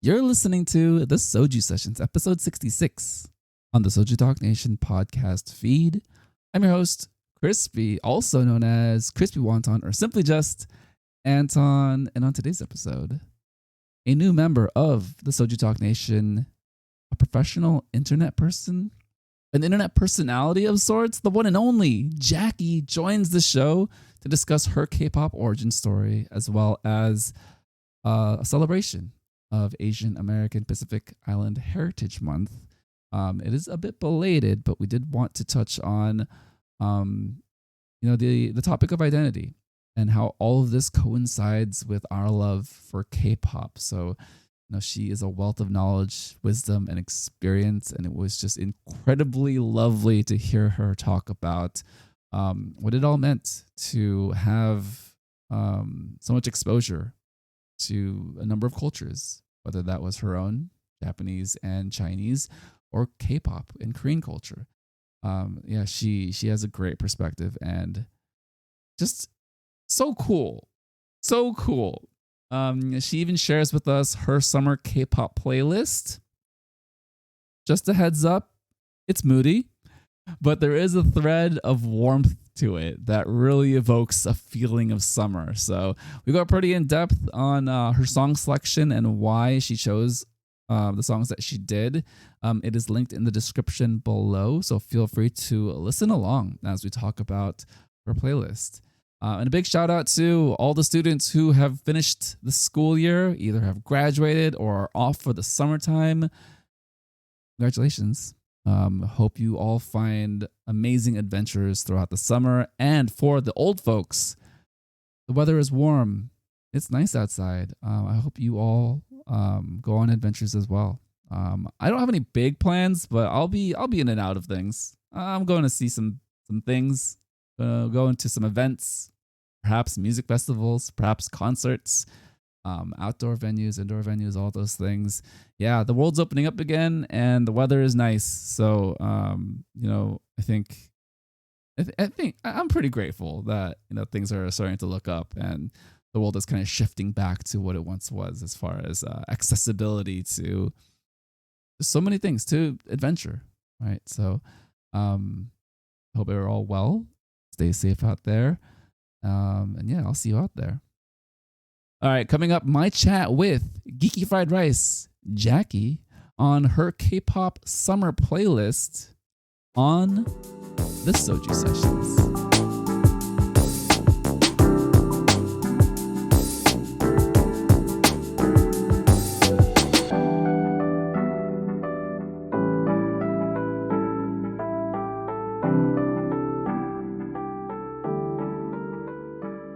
You're listening to the Soju Sessions, episode 66 on the Soju Talk Nation podcast feed. I'm your host, Crispy, also known as Crispy Wonton or simply just Anton. And on today's episode, a new member of the Soju Talk Nation, a professional internet person, an internet personality of sorts, the one and only Jackie joins the show to discuss her K-pop origin story as well as a celebration of Asian American Pacific Island Heritage Month. It is a bit belated, but we did want to touch on, the topic of identity and how all of this coincides with our love for K-pop. So, she is a wealth of knowledge, wisdom, and experience, and it was just incredibly lovely to hear her talk about what it all meant to have so much exposure to a number of cultures, whether that was her own, Japanese and Chinese, or K-pop and Korean culture. She has a great perspective and just so cool. So cool. She even shares with us her summer K-pop playlist. Just a heads up, it's moody, but there is a thread of warmth to it that really evokes a feeling of summer. So we got pretty in depth on her song selection and why she chose the songs that she did. It is linked in the description below, so feel free to listen along as we talk about her playlist. And a big shout out to all the students who have finished the school year, either have graduated or are off for the summertime. Congratulations. Hope you all find amazing adventures throughout the summer. And for the old folks, the weather is warm. It's nice outside. I hope you all go on adventures as well. I don't have any big plans, but I'll be in and out of things. I'm going to see some things, going to some events, perhaps music festivals, perhaps concerts. Outdoor venues, indoor venues, all those things. Yeah, the world's opening up again, and the weather is nice. So, I think I'm pretty grateful that things are starting to look up, and the world is kind of shifting back to what it once was, as far as accessibility to so many things, to adventure. Right. So, hope you're all well. Stay safe out there, and yeah, I'll see you out there. All right, coming up, my chat with Geeky Fried Rice, Jackie, on her K-pop summer playlist on the Soju Sessions.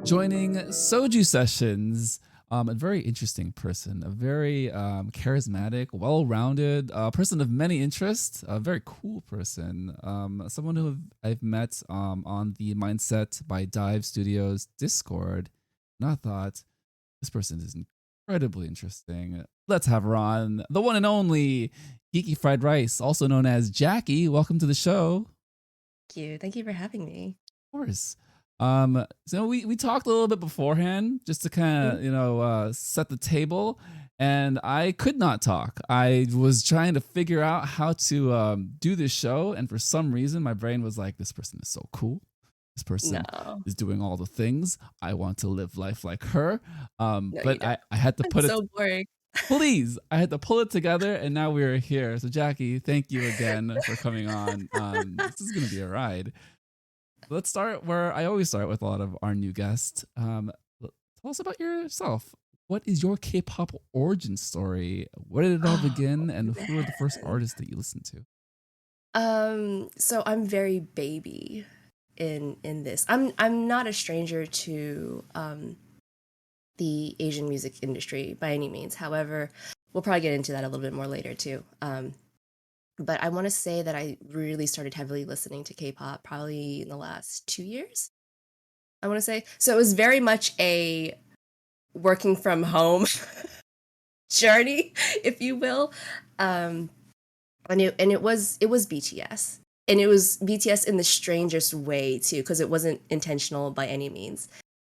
Joining Soju Sessions, a very interesting person, a very charismatic, well-rounded person of many interests, a very cool person, someone who I've met on the Mindset by Dive Studios Discord, and I thought, this person is incredibly interesting. Let's have her on, the one and only Geeky Fried Rice, also known as Jackie. Welcome to the show. Thank you for having me. Of course. So we talked a little bit beforehand just to kind of, set the table, and I could not talk. I was trying to figure out how to do this show, and for some reason my brain was like, this person is so cool. This person is doing all the things. I want to live life like her. But I had to put so boring. Please, I had to pull it together, and now we're here. So Jackie, thank you again for coming on. This is going to be a ride. Let's start where I always start with a lot of our new guests. Tell us about yourself. What is your K-pop origin story? Where did it all begin, and who are the first artists that you listened to? So I'm very baby in this. I'm not a stranger to the Asian music industry by any means. However, we'll probably get into that a little bit more later too. But I want to say that I really started heavily listening to K-pop probably in the last 2 years, I want to say. So it was very much a working from home journey, if you will. And it was BTS. And it was BTS in the strangest way too, because it wasn't intentional by any means.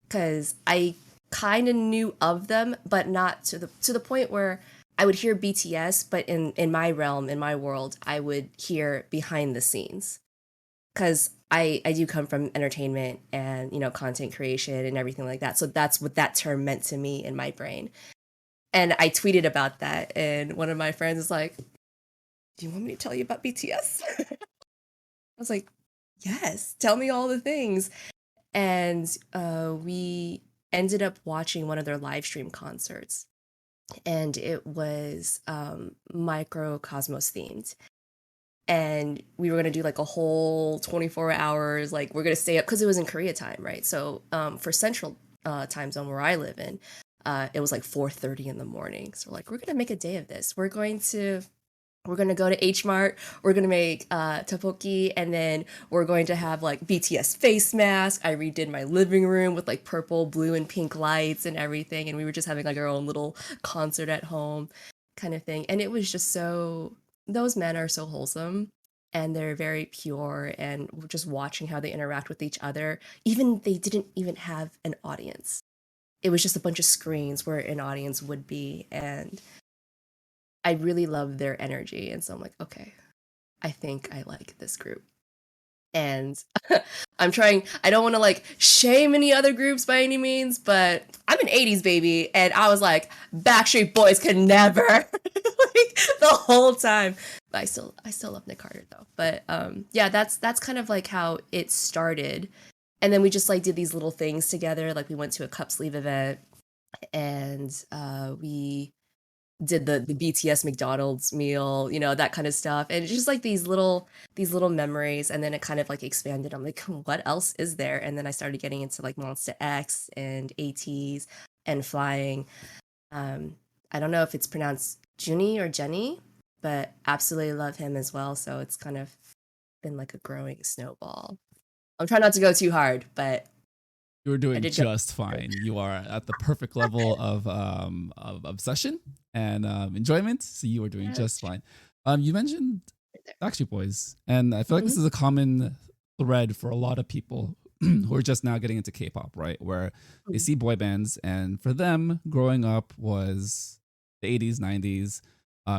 Because I kind of knew of them, but not to the point where I would hear BTS, but in my realm, in my world, I would hear behind the scenes, because I do come from entertainment and content creation and everything like that. So that's what that term meant to me in my brain. And I tweeted about that, and one of my friends is like, "Do you want me to tell you about BTS?" I was like, "Yes, tell me all the things." And we ended up watching one of their live stream concerts, and it was microcosmos themed. And we were gonna do like a whole 24 hours, like we're gonna stay up because it was in Korea time, right? So for Central time zone where I live in, it was like 4:30 in the morning. So like we're gonna make a day of this. We're gonna go to H Mart. We're gonna make tteokbokki, and then we're going to have like BTS face mask. I redid my living room with like purple, blue, and pink lights and everything, and we were just having like our own little concert at home, kind of thing. And it was just so. Those men are so wholesome, and they're very pure, and just watching how they interact with each other. Even they didn't even have an audience. It was just a bunch of screens where an audience would be, and I really love their energy, and so I'm like, okay, I think I like this group. And I don't want to like shame any other groups by any means, but I'm an 80s baby, and I was like, Backstreet Boys can never, like the whole time. But I still love Nick Carter though. But yeah, that's kind of like how it started. And then we just like did these little things together. Like we went to a cup sleeve event, and we did the BTS McDonald's meal, that kind of stuff. And it's just like these little memories, and then it kind of like expanded. I'm like, what else is there? And then I started getting into like Monster X and ATs and flying. I don't know if it's pronounced Junie or Jenny, but absolutely love him as well. So it's kind of been like a growing snowball. I'm trying not to go too hard, but You're I doing did go. just fine. You are at the perfect level of obsession and enjoyment. So you are doing Yes. just fine. You mentioned Right there. Backstreet Boys, and I feel like this Mhm. is a common thread for a lot of people who are just now getting into K-pop, right? Where they Mhm. see boy bands, and for them, growing up was the 80s, 90s.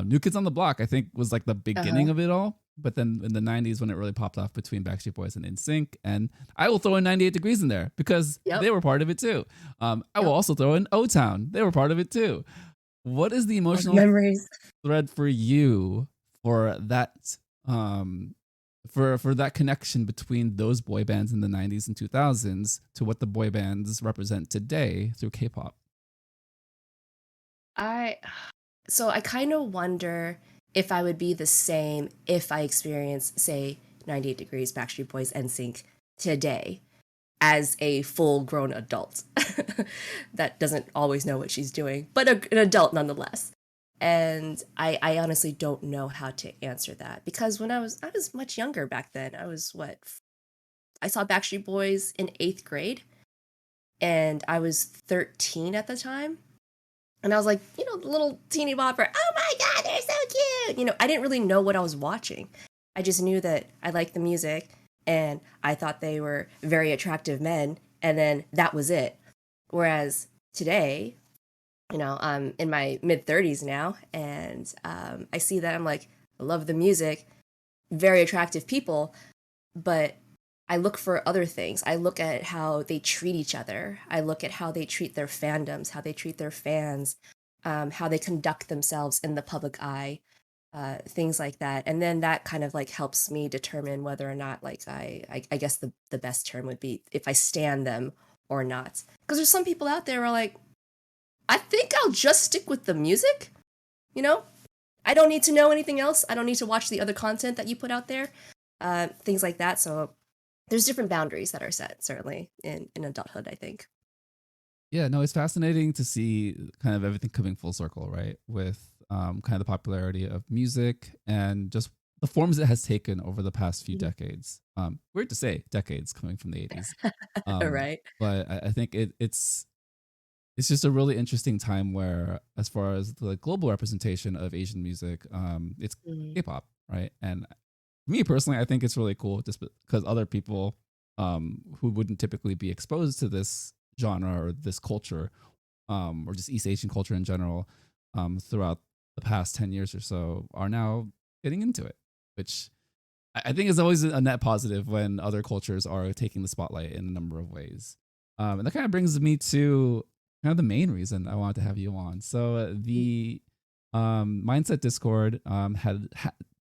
New Kids on the Block, I think, was like the beginning Uh-huh. of it all. But then in the 90s, when it really popped off between Backstreet Boys and NSYNC, and I will throw in 98 Degrees in there because Yep. they were part of it too. I will Yep. also throw in O Town. They were part of it too. What is the All the emotional memories. thread for you for that for that connection between those boy bands in the 90s and 2000s to what the boy bands represent today through K-pop? I So I kind of wonder if I would be the same if I experienced, say, 98 Degrees, Backstreet Boys, NSYNC today as a full grown adult that doesn't always know what she's doing, but an adult nonetheless. And I honestly don't know how to answer that, because when I was much younger back then. I was what, I saw Backstreet Boys in 8th grade, and I was 13 at the time. And I was like, the little teeny bopper. Oh my God, they're so cute. I didn't really know what I was watching. I just knew that I liked the music, and I thought they were very attractive men. And then that was it. Whereas today, I'm in my mid 30s now, and I see that I'm like, I love the music, very attractive people, but I look for other things. I look at how they treat each other. I look at how they treat their fandoms, how they treat their fans, how they conduct themselves in the public eye, things like that. And then that kind of like helps me determine whether or not, like, I guess the best term would be if I stand them or not. Because there's some people out there who are like, I think I'll just stick with the music, you know? I don't need to know anything else. I don't need to watch the other content that you put out there, things like that. So there's different boundaries that are set, certainly in adulthood, I think. Yeah, no, it's fascinating to see kind of everything coming full circle, right? With kind of the popularity of music and just the forms it has taken over the past few Mhm. decades. Weird to say, decades coming from the 80s. Right. But I think it's just a really interesting time where, as far as the global representation of Asian music, it's Mm. K-pop, right? And me personally, I think it's really cool just because other people who wouldn't typically be exposed to this genre or this culture, or just East Asian culture in general, throughout the past 10 years or so are now getting into it, which I think is always a net positive when other cultures are taking the spotlight in a number of ways. And that kind of brings me to kind of the main reason I wanted to have you on. So the Mindset Discord had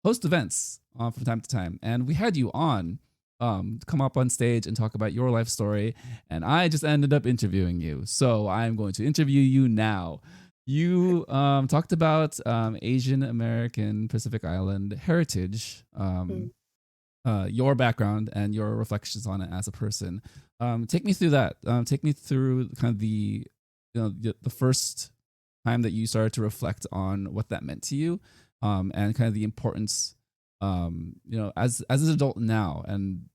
host events from time to time, and we had you on to come up on stage and talk about your life story, and I just ended up interviewing you. So I'm going to interview you now. You talked about Asian American Pacific Island heritage, Mm. your background and your reflections on it as a person. Take me through that. Take me through kind of the first time that you started to reflect on what that meant to you, and kind of the importance, as an adult now, and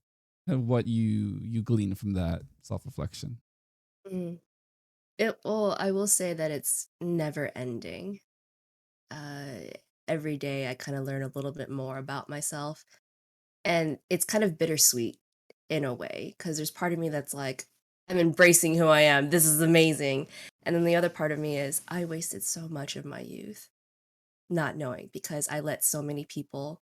kind of what you glean from that self reflection. Mm. Well, I will say that it's never ending. Uh, every day I kind of learn a little bit more about myself, and it's kind of bittersweet in a way because there's part of me that's like, I'm embracing who I am. This is amazing. And then the other part of me is, I wasted so much of my youth not knowing because I let so many people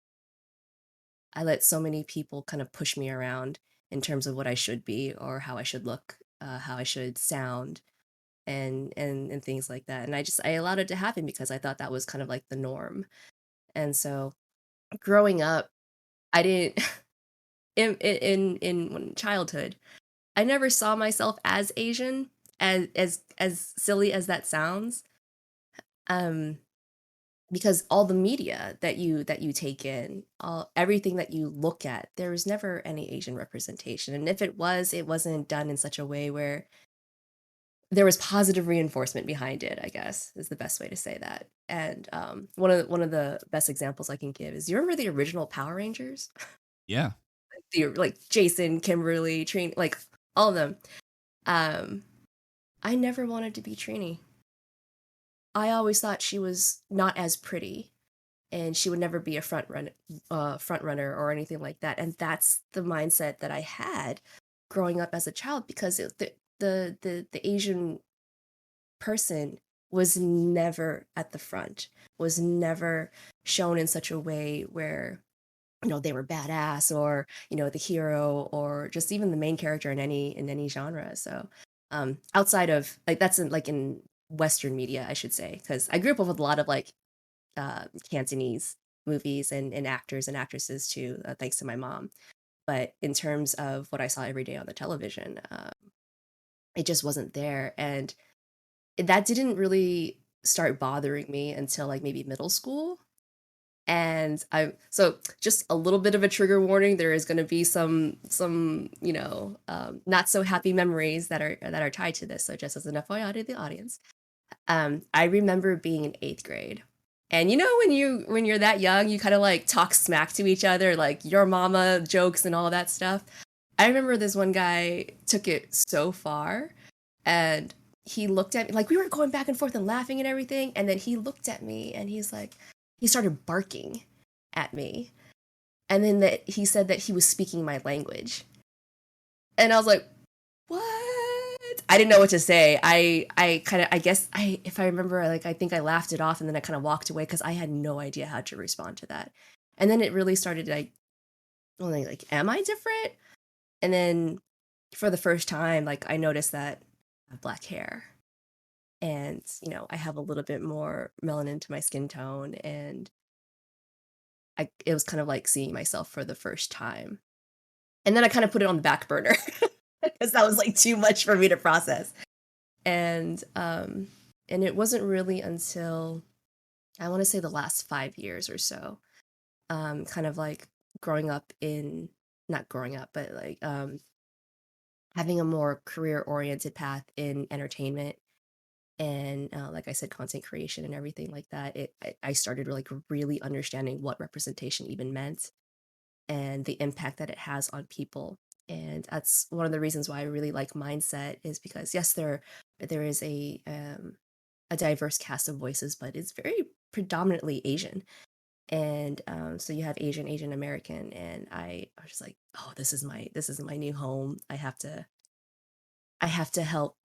kind of push me around in terms of what I should be or how I should look, how I should sound, and things like that. And I allowed it to happen because I thought that was kind of like the norm. And so growing up, I didn't in childhood, I never saw myself as Asian, as silly as that sounds. Um, because all the media that you take in, all everything that you look at, there was never any Asian representation. And if it was, it wasn't done in such a way where there was positive reinforcement behind it, I guess, is the best way to say that. And one of the best examples I can give is, you remember the original Power Rangers? Yeah. The like Jason, Kimberly, Trini, like all of them. Um, I never wanted to be Trini. I always thought she was not as pretty, and she would never be a front runner or anything like that. And that's the mindset that I had growing up as a child because the Asian person was never at the front, was never shown in such a way where, they were badass, or the hero, or just even the main character in any genre. So outside of like, that's in Western media, I should say, because I grew up with a lot of like Cantonese movies and actors and actresses too, thanks to my mom. But in terms of what I saw every day on the television, it just wasn't there. And that didn't really start bothering me until like maybe middle school. And I so just a little bit of a trigger warning, there is going to be some not so happy memories that are tied to this. So just as an FYI to the audience, I remember being in 8th grade. And when you're that young, you kind of like talk smack to each other, like your mama jokes and all that stuff. I remember this one guy took it so far, and he looked at me like we were going back and forth and laughing and everything, and then he looked at me and he started barking at me. And then that he said that he was speaking my language. And I was like, "What?" I didn't know what to say. I kind of, I guess, if I remember, like, I think I laughed it off, and then I kind of walked away because I had no idea how to respond to that. And then it really started like, well, like, am I different? And then for the first time, like, I noticed that I have black hair, and I have a little bit more melanin to my skin tone, and it was kind of like seeing myself for the first time. And then I kind of put it on the back burner because that was like too much for me to process. And it wasn't really until, I want to say, the last 5 years or so, kind of like growing up in not growing up, but like having a more career oriented path in entertainment, and like I said, content creation and everything like that. I started like really understanding what representation even meant, and the impact that it has on people. And that's one of the reasons why I really like Mindset, is because yes, there is a diverse cast of voices, but it's very predominantly Asian. And so you have Asian American, and I was just like, oh, this is my new home. I have to help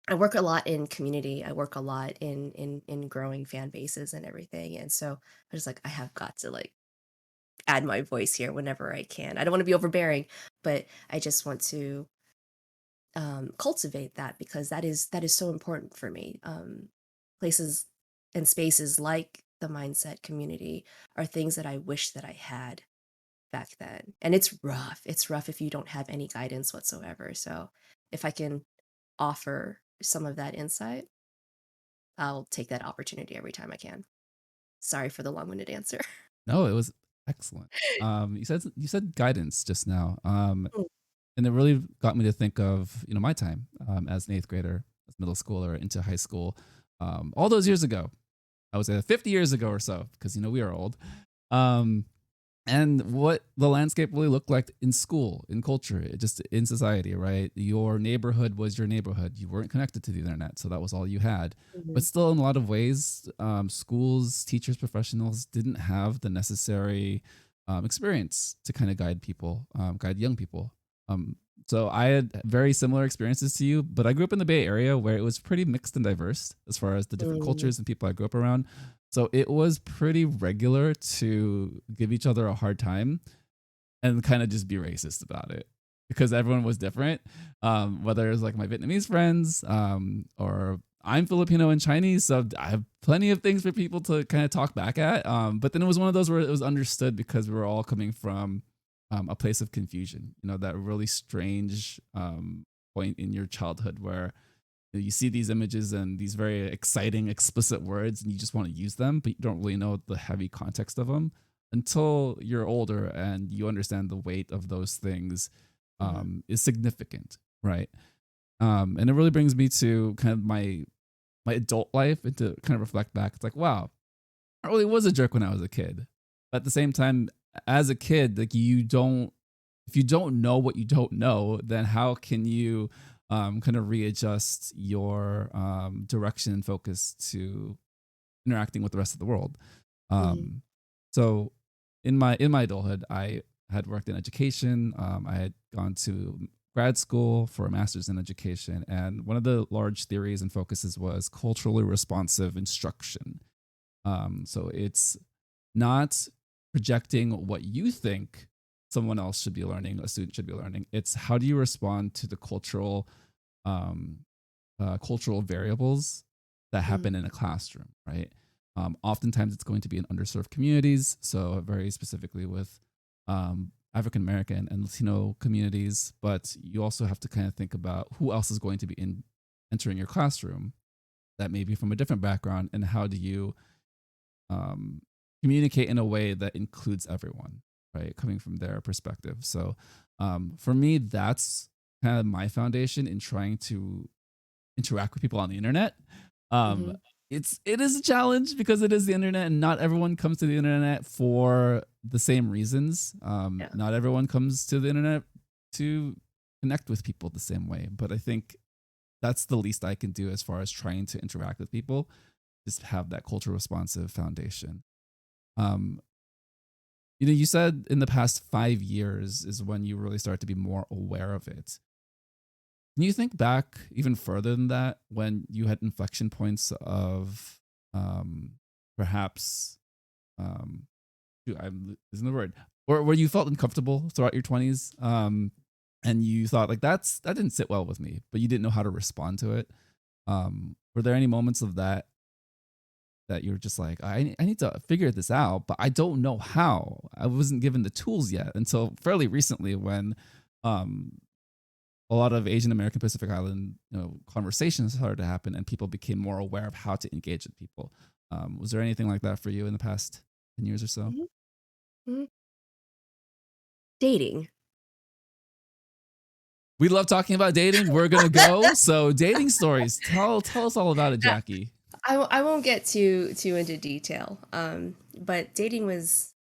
I work a lot in community. I work a lot in growing fan bases and everything. And so I was like, I have got to like add my voice here whenever I can. I don't want to be overbearing, but I just want to cultivate that because that is so important for me. Places and spaces like the mindset community are things that I wish that I had back then. And it's rough. It's rough if you don't have any guidance whatsoever. So if I can offer some of that insight, I'll take that opportunity every time I can. Sorry for the long-winded answer. No, it was excellent. You said guidance just now, Mm, and it really got me to think of my time as an eighth grader, as middle schooler into high school, all those years ago. I was 50 years ago or so, because we are old. Um, and what the landscape really looked like in school, in culture, just in society, right? Your neighborhood was your neighborhood. You weren't connected to the internet, so that was all you had. But mhm, still, in a lot of ways, schools, teachers, professionals didn't have the necessary experience to kind of guide people, guide young people. Um, so I had very similar experiences to you, but I grew up in the Bay Area where it was pretty mixed and diverse as far as the different mm, cultures and people I grew up around. So it was pretty regular to give each other a hard time and kind of just be racist about it because everyone was different. Whether it's like my Vietnamese friends or I'm Filipino and Chinese, so I have plenty of things for people to kind of talk back at. But then it was one of those where it was understood because we were all coming from a place of confusion. That really strange point in your childhood where you see these images and these very exciting, explicit words, and you just want to use them, but you don't really know the heavy context of them until you're older and you understand the weight of those things mhm, is significant, right? And it really brings me to kind of my adult life and to kind of reflect back. It's like, wow, I really was a jerk when I was a kid. But at the same time, as a kid, like if you don't know what you don't know, then how can you kind of readjust your direction and focus to interacting with the rest of the world? mhm, Um, so in my adulthood, I had worked in education. I had gone to grad school for a master's in education, and one of the large theories and focuses was culturally responsive instruction. So it's not projecting what you think someone else should be learning, a student should be learning. It's how do you respond to the um, cultural variables that mhm, happen in a classroom, right? Oftentimes, it's going to be in underserved communities. So, very specifically with African American and Latino communities. But you also have to kind of think about who else is going to be entering your classroom that may be from a different background, and how do you um, communicate in a way that includes everyone, right? Coming from their perspective. So, for me, that's kind of my foundation in trying to interact with people on the internet. Um, mhm. it is a challenge because it is the internet, and not everyone comes to the internet for the same reasons. Yeah. Not everyone comes to the internet to connect with people the same way. But I think that's the least I can do as far as trying to interact with people. Just have that culture responsive foundation. Um, you said in the past 5 years is when you really start to be more aware of it. Can you think back even further than that when you had inflection points of um, perhaps isn't the word, or where you felt uncomfortable throughout your 20s, and you thought like that didn't sit well with me, but you didn't know how to respond to it. Were there any moments of that you're just like, I need to figure this out, but I don't know how. I wasn't given the tools yet until fairly recently when um, a lot of Asian American Pacific Island conversations started to happen and people became more aware of how to engage with people. Was there anything like that for you in the past 10 years or so? Mhm, mhm. Dating. We love talking about dating. We're gonna go. So dating stories. Tell us all about it, Uh, Jackie. I won't get too into detail. But dating was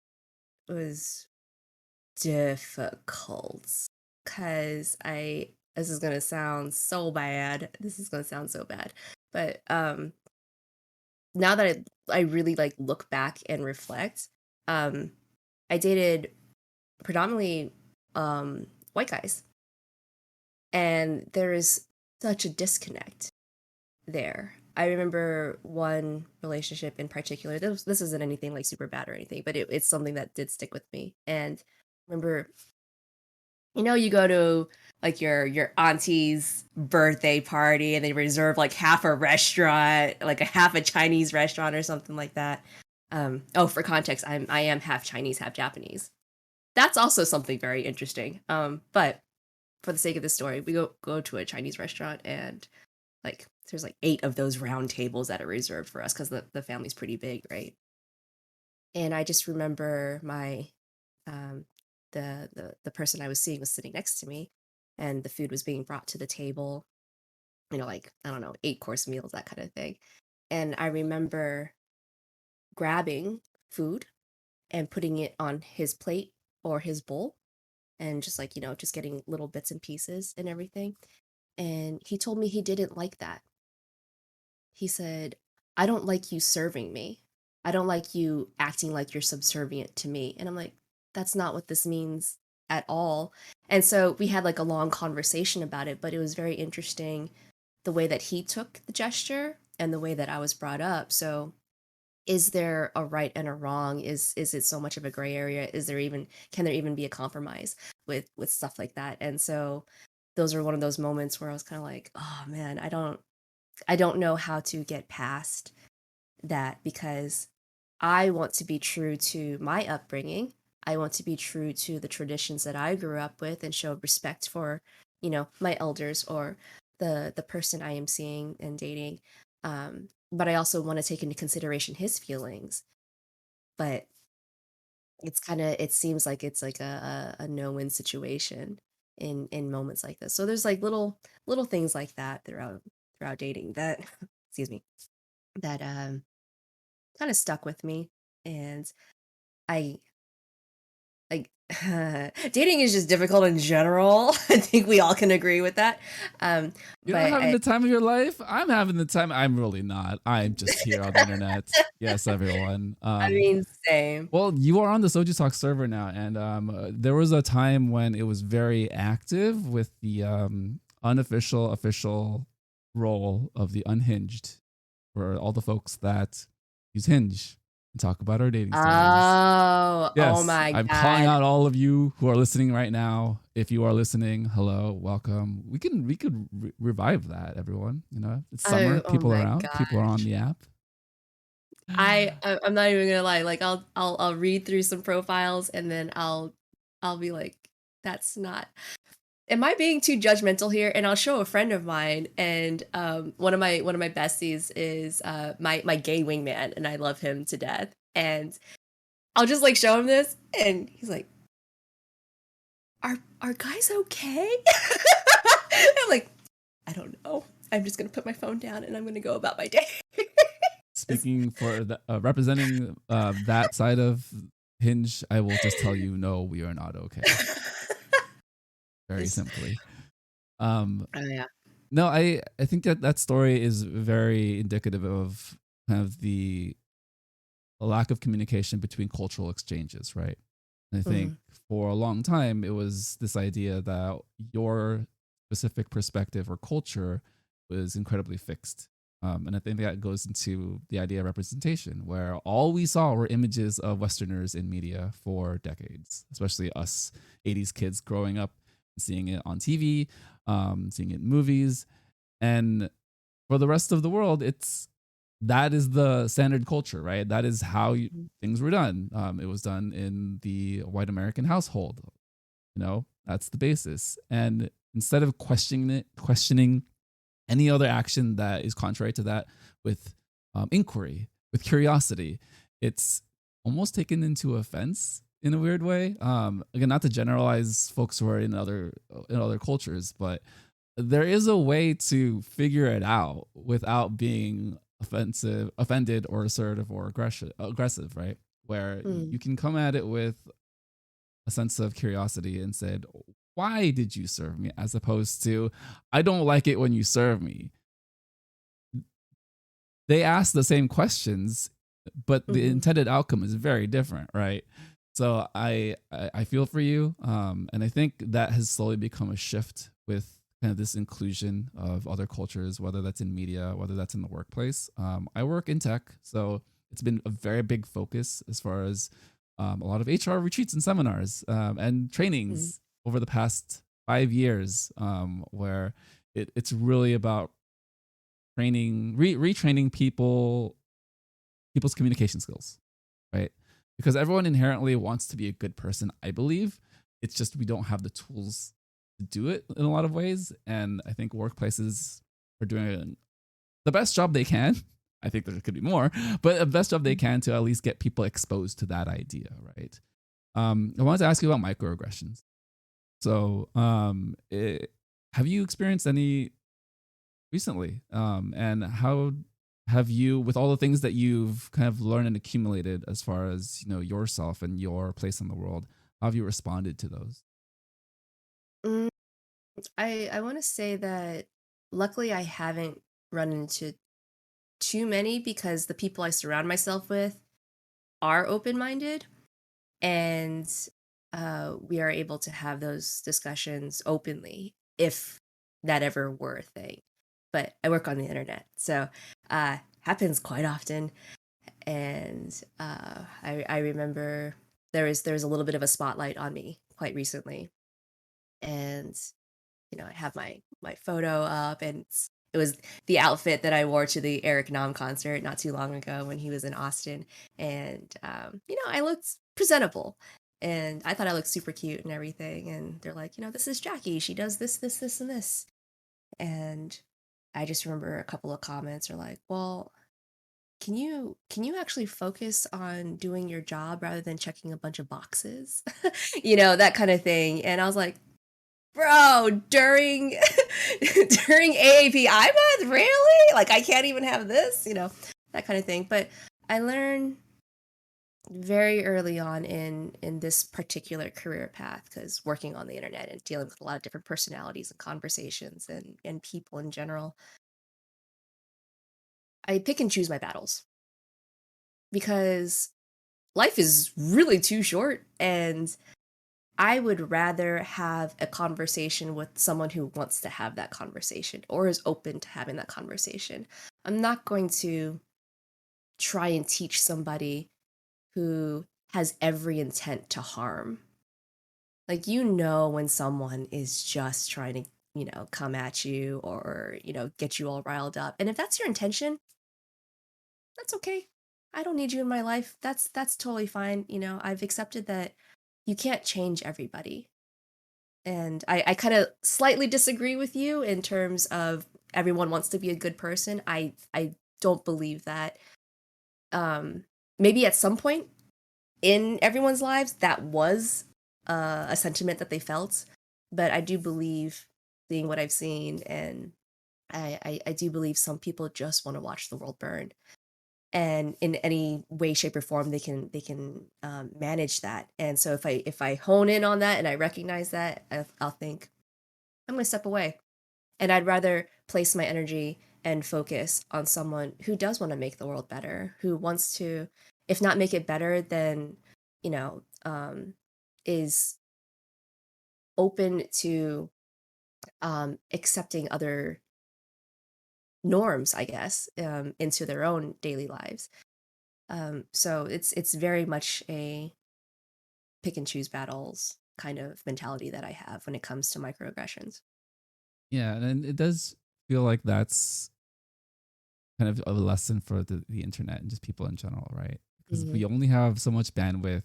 difficult because I this is gonna sound so bad. This is gonna sound so bad. But now that I really like look back and reflect, um, I dated predominantly white guys, and there is such a disconnect. there. I remember one relationship in particular. This isn't anything like super bad or anything, but it's something that did stick with me. And remember, you go to like your auntie's birthday party and they reserve like half a restaurant, like a half a Chinese restaurant or something like that. Oh, for context, I am half Chinese, half Japanese. That's also something very interesting. But for the sake of the story, we go to a Chinese restaurant and like there's like 8 of those round tables that are reserved for us because the family's pretty big, right? And I just remember my um the person I was seeing was sitting next to me and the food was being brought to the table, like I don't know, 8-course meals, that kind of thing. And I remember grabbing food and putting it on his plate or his bowl and just like, just getting little bits and pieces and everything. And he told me he didn't like that. He said, "I don't like you serving me. I don't like you acting like you're subservient to me." And I'm like, "That's not what this means at all." And so we had like a long conversation about it, but it was very interesting the way that he took the gesture and the way that I was brought up. So is there a right and a wrong? Is it so much of a gray area? Can there even be a compromise with stuff like that? And so those are one of those moments where I was kind of like, "Oh man, I don't know how to get past that because I want to be true to my upbringing. I want to be true to the traditions that I grew up with and show respect for, my elders or the person I am seeing and dating. But I also want to take into consideration his feelings. But it seems like it's like a no-win situation in moments like this. So there's like little things like that throughout dating that excuse me, that kind of stuck with me. And I like dating is just difficult in general. I think we all can agree with that. You're not But having the time of your life. I'm having the time. I'm really not. I'm just here on the internet. Yes, everyone. I mean, same. Well, you are on the Soju Talk server now, and there was a time when it was very active with the unofficial, official role of the unhinged for all the folks that use Hinge and talk about our dating stories. Oh Yes, my I'm calling God. out all of you who are listening right now. If you are listening, hello, welcome. We could revive that, everyone. It's summer, Oh people are my out, people are on gosh. the app. I'm not even gonna lie. Like I'll read through some profiles and then I'll be like, that's not. Am I being too judgmental here? And I'll show a friend of mine, and one of my besties is my gay wingman, and I love him to death. And I'll just like show him this, and he's like, "Are guys okay?" I'm like, "I don't know. I'm just gonna put my phone down and I'm gonna go about my day." Speaking for the representing that side of Hinge, I will just tell you, no, we are not okay. Very Just- simply. Um, oh yeah. no, I think that story is very indicative of kind of the lack of communication between cultural exchanges, right? And I think Mhm. for a long time, it was this idea that your specific perspective or culture was incredibly fixed. And I think that goes into the idea of representation, where all we saw were images of Westerners in media for decades, especially us 80s kids growing up and seeing it on TV, seeing it in movies. And for the rest of the world, that is the standard culture, right? That is how things were done. It was done in the white American household. That's the basis. And instead of questioning any other action that is contrary to that with inquiry, with curiosity, it's almost taken into offense in a weird way. Again, not to generalize folks who are in other cultures, but there is a way to figure it out without being offended, or assertive, or aggressive, right? Where Mm. you can come at it with a sense of curiosity and said, "Why did you serve me?" As opposed to, "I don't like it when you serve me." They ask the same questions, but the Mhm. intended outcome is very different, right? So I feel for you, and I think that has slowly become a shift with kind of this inclusion of other cultures, whether that's in media, whether that's in the workplace. I work in tech, so it's been a very big focus as far as a lot of HR retreats and seminars and Mhm. trainings over the past 5 years, where it's really about training, retraining people's communication skills, right? Because everyone inherently wants to be a good person, I believe. It's just we don't have the tools to do it in a lot of ways. And I think workplaces are doing the best job they can. I think there could be more, but the best job they can to at least get people exposed to that idea, right? I wanted to ask you about microaggressions. So, have you experienced any recently? And how have you, with all the things that you've kind of learned and accumulated as far as yourself and your place in the world, how have you responded to those? Mm, I want to say that luckily I haven't run into too many because the people I surround myself with are open-minded, and we are able to have those discussions openly if that ever were a thing. But I work on the internet, so happens quite often. And I remember there was a little bit of a spotlight on me quite recently, and I have my photo up, and it was the outfit that I wore to the Eric Nam concert not too long ago when he was in Austin, and I looked presentable, and I thought I looked super cute and everything, and they're like, this is Jackie. She does this, this, this, and this, and I just remember a couple of comments are like, well, can you actually focus on doing your job rather than checking a bunch of boxes? That kind of thing. And I was like, bro, during during AAPI month, really? Like I can't even have this, that kind of thing. But I learned very early on in this particular career path, because working on the internet and dealing with a lot of different personalities and conversations and people in general, I pick and choose my battles because life is really too short, and I would rather have a conversation with someone who wants to have that conversation or is open to having that conversation. I'm not going to try and teach somebody who has every intent to harm. Like, when someone is just trying to, come at you or, get you all riled up. And if that's your intention, that's okay. I don't need you in my life. That's totally fine. I've accepted that you can't change everybody. And I kind of slightly disagree with you in terms of everyone wants to be a good person. I don't believe that. Maybe at some point in everyone's lives that was a sentiment that they felt, but I do believe, seeing what I've seen, and I do believe some people just want to watch the world burn, and in any way, shape, or form they can manage that. And so if I hone in on that and I recognize that, I'll think I'm going to step away, and I'd rather place my energy and focus on someone who does want to make the world better, who wants to, if not make it better, then is open to accepting other norms, I guess, into their own daily lives. So it's very much a pick and choose battles kind of mentality that I have when it comes to microaggressions. Yeah, and it does feel like that's kind of a lesson for the internet and just people in general, right? Because Mhm. we only have so much bandwidth to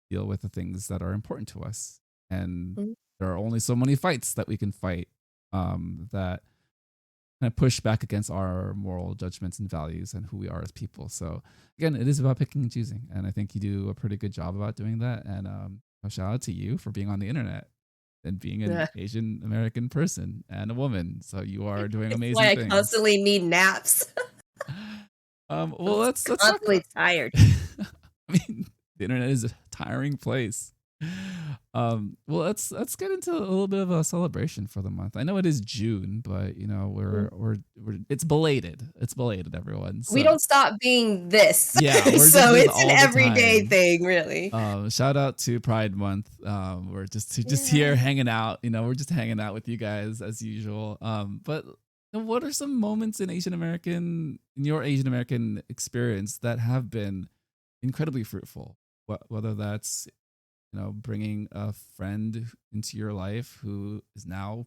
deal with the things that are important to us, and Mhm. there are only so many fights that we can fight, that kind of push back against our moral judgments and values and who we are as people. So again, it is about picking and choosing, and I think you do a pretty good job about doing that. And a shout out to you for being on the internet and being an Yeah. Asian American person and a woman. So you are doing It's why amazing I things. constantly need naps. I'm Well, let's talk constantly about. tired. I mean, the internet is a tiring place. Well, let's get into a little bit of a celebration for the month. I know it is June, but you know we're it's belated. It's belated, everyone. We So don't stop being this. yeah, we're just So this it's an all the everyday time. thing, really. Shout out to Pride Month. We're just Yeah. here hanging out. You know, we're just hanging out with you guys as usual. But what are some moments in your Asian American experience that have been incredibly fruitful? Whether that's bringing a friend into your life who is now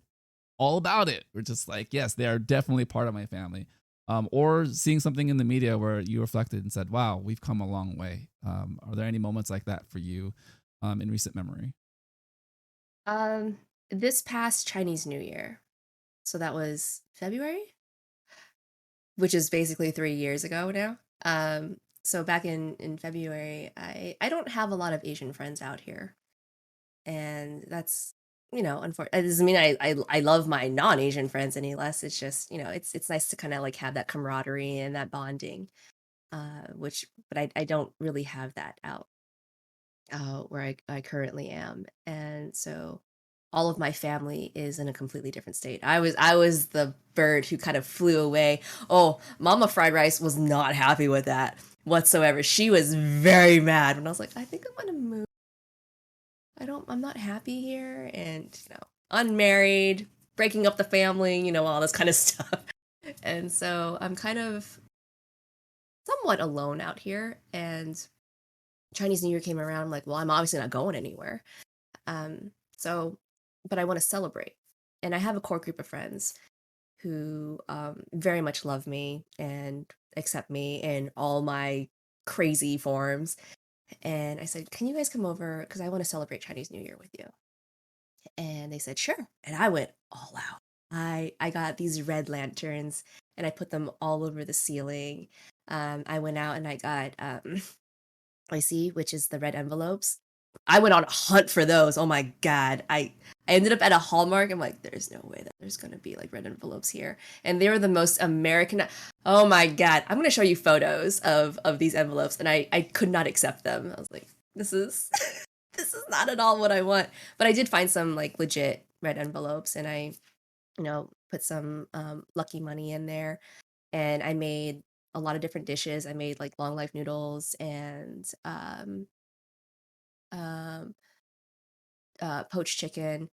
all about it. We're just like, yes, they are definitely part of my family. Or seeing something in the media where you reflected and said, wow, we've come a long way. Are there any moments like that for you in recent memory? Um, this past Chinese New Year, so that was February, which is basically 3 years ago now. So back in February, I don't have a lot of Asian friends out here, and that's unfortunate. It doesn't mean I love my non-Asian friends any less. It's just it's nice to kind of like have that camaraderie and that bonding, which but I don't really have that out where I currently am. And so all of my family is in a completely different state. I was the bird who kind of flew away. Oh, Mama Fried Rice was not happy with that whatsoever. She was very mad when I was like, I think I'm gonna move. I'm not happy here, and unmarried, breaking up the family, all this kind of stuff. And so I'm kind of somewhat alone out here, and Chinese New Year came around. I'm like, well, I'm obviously not going anywhere. So, but I want to celebrate. And I have a core group of friends who very much love me and accept me in all my crazy forms. And I said, can you guys come over? Because I want to celebrate Chinese New Year with you. And they said, sure. And I went all out. I got these red lanterns and I put them all over the ceiling. I went out and I got I see, which is the red envelopes. I went on a hunt for those. Oh my god. I ended up at a Hallmark. I'm like, there's no way that there's gonna be like red envelopes here. And they were the most American. Oh my god. I'm gonna show you photos of these envelopes, and I could not accept them. I was like, this is this is not at all what I want. But I did find some like legit red envelopes, and I, put some lucky money in there, and I made a lot of different dishes. I made like long life noodles and um, poached chicken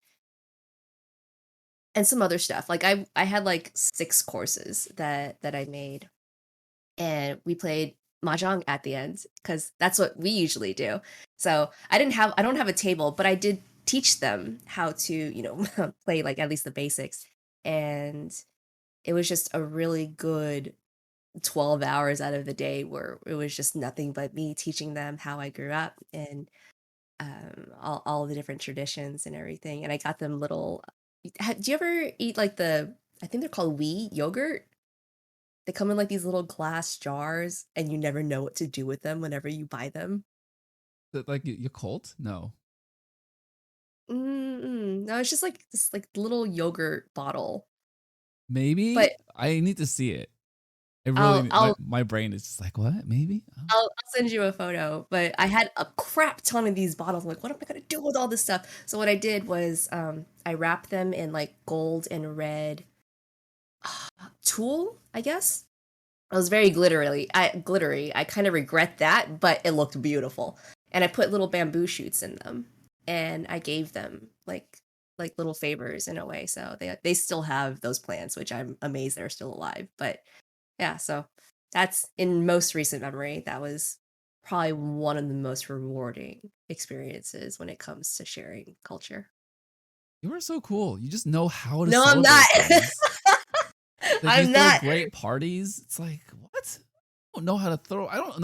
and some other stuff. Like I had like 6 courses that I made, and we played mahjong at the end because that's what we usually do. So I don't have a table, but I did teach them how to play like at least the basics, and it was just a really good 12 hours out of the day where it was just nothing but me teaching them how I grew up and all the different traditions and everything. And I got them little. Do you ever eat like I think they're called wee yogurt? They come in like these little glass jars, and you never know what to do with them whenever you buy them. Like your cult? No, Mm-mm. No, it's just like this like little yogurt bottle. maybe But I need to see it. It I'll really I'll my brain is just like, what? Maybe. Oh. I'll send you a photo, but I had a crap ton of these bottles. I'm like, what am I gonna do with all this stuff? So what I did was I wrapped them in like gold and red tulle, I guess. It was very glittery. I kind of regret that, but it looked beautiful. And I put little bamboo shoots in them, and I gave them like little favors in a way. So they still have those plants, which I'm amazed they're still alive. But yeah, so that's in most recent memory. That was probably one of the most rewarding experiences when it comes to sharing culture. You are so cool. You just know how to No, I'm not. celebrate things. Like you I'm throw not. great parties. It's like, what? I don't know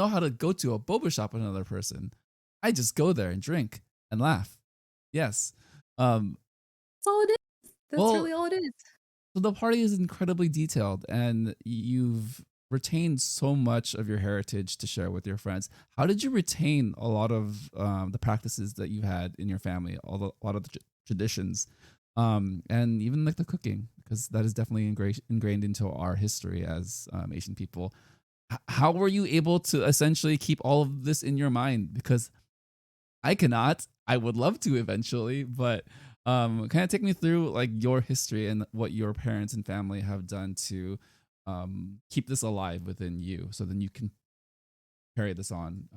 how to go to a boba shop with another person. I just go there and drink and laugh. Yes. Um, That's all it is. That's well, really all it is. so the party is incredibly detailed and you've retained so much of your heritage to share with your friends. How did you retain a lot of the practices that you had in your family, a lot of the traditions, and even like the cooking, because that is definitely ingrained into our history as Asian people. How were you able to essentially keep all of this in your mind? Because I cannot. I would love to eventually, but kind of take me through like your history and what your parents and family have done to keep this alive within you, so then you can carry this on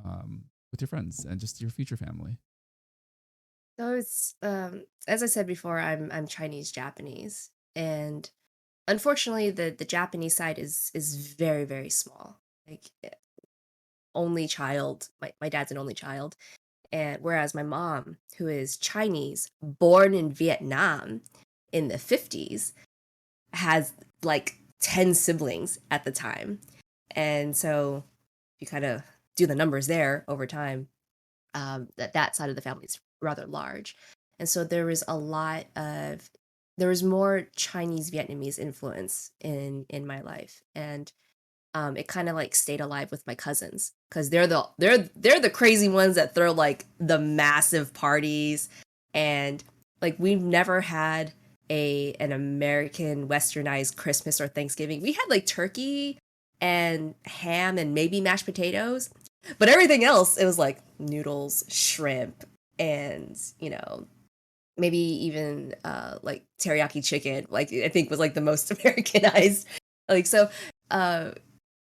with your friends and just your future family. So it's as I said before, I'm Chinese Japanese, and unfortunately the Japanese side is very, very small. Like only child, my dad's an only child, and whereas my mom, who is Chinese, born in Vietnam in the 50s, has like 10 siblings at the time. And so you kind of do the numbers there over time, that side of the family is rather large. And so there was more Chinese Vietnamese influence in my life. And it kind of like stayed alive with my cousins because they're the crazy ones that throw like the massive parties, and like we've never had an American westernized Christmas or Thanksgiving. We had like turkey and ham and maybe mashed potatoes, but everything else it was like noodles, shrimp, and maybe even like teriyaki chicken. Like I think was like the most Americanized. Like so, uh,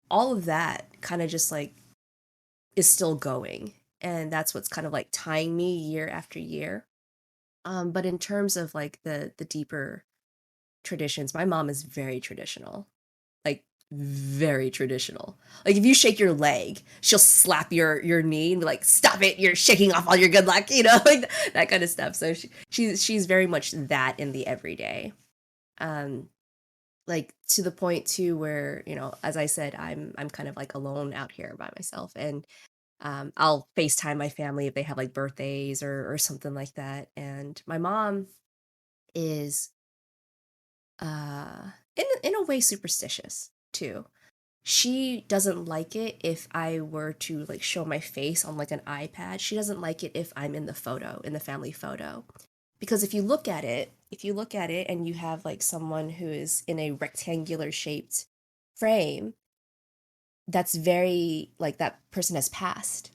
all of that kind of just like is still going, and that's what's kind of like tying me year after year. But in terms of like the deeper traditions, my mom is very traditional, like very traditional. Like if you shake your leg, she'll slap your knee and be like, "Stop it! You're shaking off all your good luck," like that kind of stuff. So she's very much that in the everyday. Um, like to the point too where as I said, I'm kind of like alone out here by myself, and I'll FaceTime my family if they have like birthdays or something like that. And my mom is in a way superstitious too. She doesn't like it if I were to like show my face on like an iPad. She doesn't like it if I'm in the photo, in the family photo. Because if you look at it and you have like someone who is in a rectangular shaped frame, that's very like that person has passed,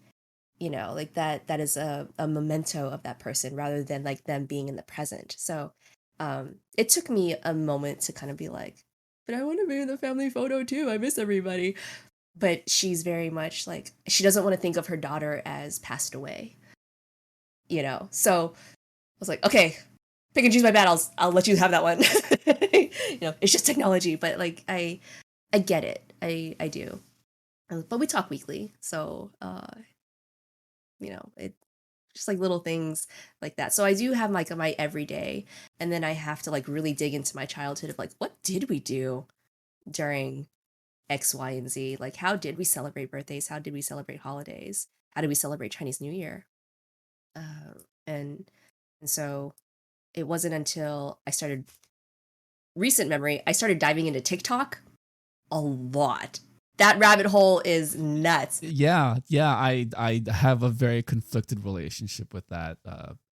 like that is a memento of that person rather than like them being in the present. So it took me a moment to kind of be like, but I want to be in the family photo too. I miss everybody. But she's very much like she doesn't want to think of her daughter as passed away, So I was like, okay, pick and choose my battles. I'll let you have that one. It's just technology, but like I get it. I do. But we talk weekly, so it just like little things like that. So I do have like my everyday, and then I have to like really dig into my childhood of like what did we do during X, Y, and Z? Like how did we celebrate birthdays? How did we celebrate holidays? How did we celebrate Chinese New Year? Uh, and so it wasn't until recent memory, I started diving into TikTok a lot. That rabbit hole is nuts. Yeah, I have a very conflicted relationship with that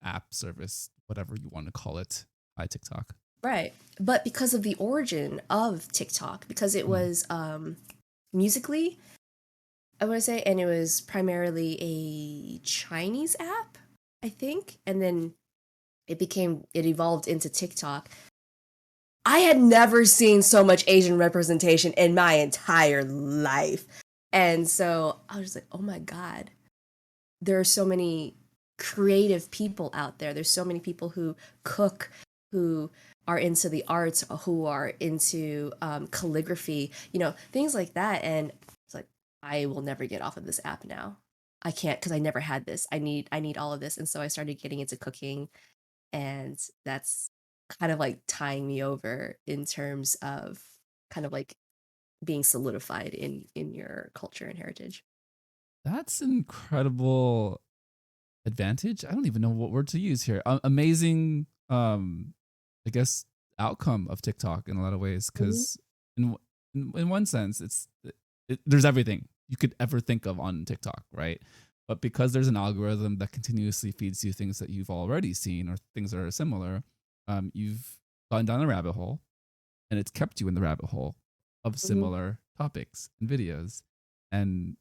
app service, whatever you want to call it. Hi TikTok. Right. But because of the origin of TikTok, because it was musically, I want to say, and it was primarily a Chinese app, I think, and then it evolved into TikTok. I had never seen so much Asian representation in my entire life. And so I was just like, oh my God, there are so many creative people out there. There's so many people who cook, who are into the arts, who are into calligraphy, things like that. And it's like, I will never get off of this app now. I can't because I never had this. I need all of this. And so I started getting into cooking, and that's kind of like tying me over in terms of kind of like being solidified in your culture and heritage. That's an incredible advantage. I don't even know what word to use here. Amazing, I guess, outcome of TikTok in a lot of ways, Mhm. because in one sense, there's everything you could ever think of on TikTok, right? But because there's an algorithm that continuously feeds you things that you've already seen or things that are similar, you've gone down a rabbit hole, and it's kept you in the rabbit hole of Mhm. similar topics and videos. And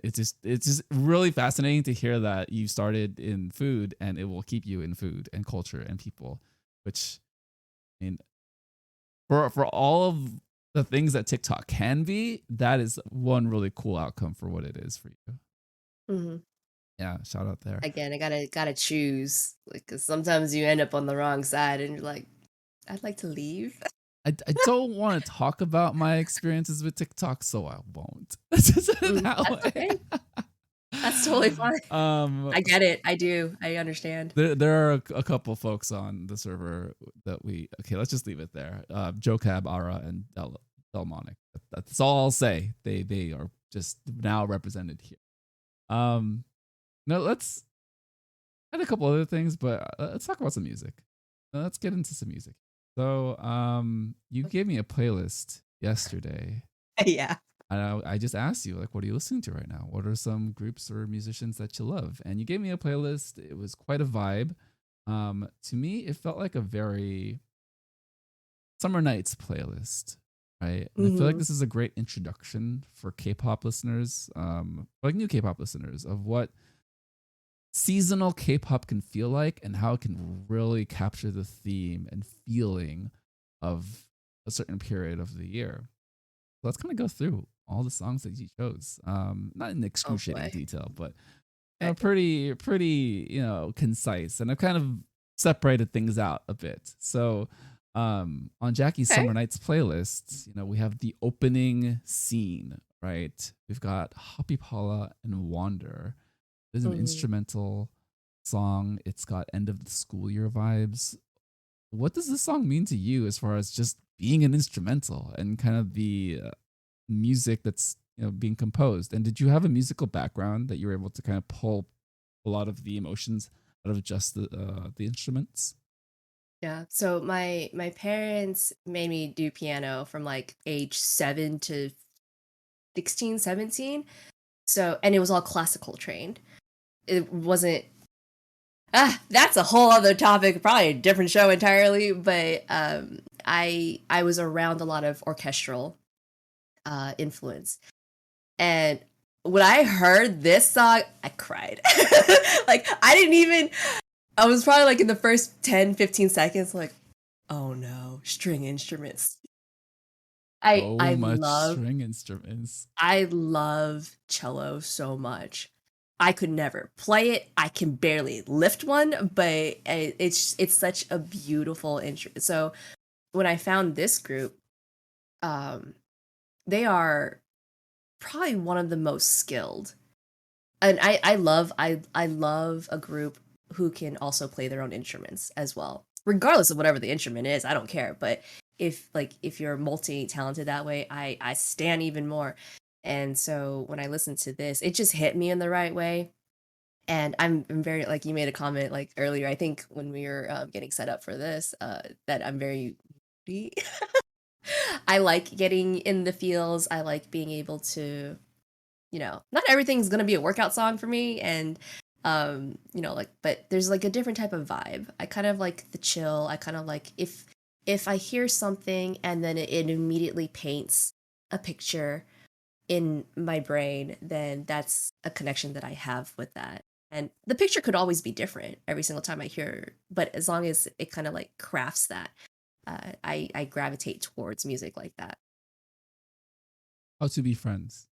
It's just really fascinating to hear that you started in food and it will keep you in food and culture and people, which, I mean, for all of the things that TikTok can be, that is one really cool outcome for what it is for you. Hmm. Yeah, shout out there. Again, I gotta choose, like, 'cause sometimes you end up on the wrong side, and you're like, I'd like to leave. I don't want to talk about my experiences with TikTok, so I won't. Let's just put it that That's way. okay. That's totally fine. um, I get it. I do. I understand. there are a couple folks on the server that we okay. Let's just leave it there. Joe Cab, Ara, and Delmonic. That's all I'll say. They are just now represented here. No, let's add a couple other things, but let's talk about some music. Let's get into some music. So, you gave me a playlist yesterday. Yeah. And I just asked you, like, what are you listening to right now? What are some groups or musicians that you love? And you gave me a playlist. It was quite a vibe. To me, it felt like a very summer nights playlist, right? And I feel like Mhm. this is a great introduction for K-pop listeners, like new K-pop listeners, of what seasonal K-pop can feel like and how it can really capture the theme and feeling of a certain period of the year. Let's kind of go through all the songs that you chose. Not in Oh excruciating boy. detail, but Okay. pretty concise. And I've kind of separated things out a bit. So on Jackie's Okay. Summer Nights playlist, we have the opening scene, right? We've got Happy Paula and Wander. It is an Mhm. instrumental song. It's got end of the school year vibes. What does this song mean to you as far as just being an instrumental and kind of the music that's being composed? And did you have a musical background that you were able to kind of pull a lot of the emotions out of just the instruments? Yeah. So my parents made me do piano from like age 7 to 16, 17. So, and it was all classical trained. It wasn't that's a whole other topic, probably a different show entirely, but I was around a lot of orchestral influence. And when I heard this song, I cried. Like I didn't even I was probably like in the first 10, 15 seconds like, "Oh no, string instruments." I So I much love string instruments. I love cello so much. I could never play it. I can barely lift one, but it's such a beautiful instrument. So when I found this group, um, they are probably one of the most skilled. And I love a group who can also play their own instruments as well. Regardless of whatever the instrument is, I don't care. But if you're multi-talented that way, I stand even more. And so when I listened to this, it just hit me in the right way. And I'm very like you made a comment like earlier. I think when we were getting set up for this, that I'm very moody. I like getting in the feels. I like being able to, not everything's gonna be a workout song for me, and like, but there's like a different type of vibe. I kind of like the chill. I kind of like if I hear something and then it immediately paints a picture in my brain, then that's a connection that I have with that. And the picture could always be different every single time I hear, but as long as it kind of like crafts that, I gravitate towards music like that. How to be friends?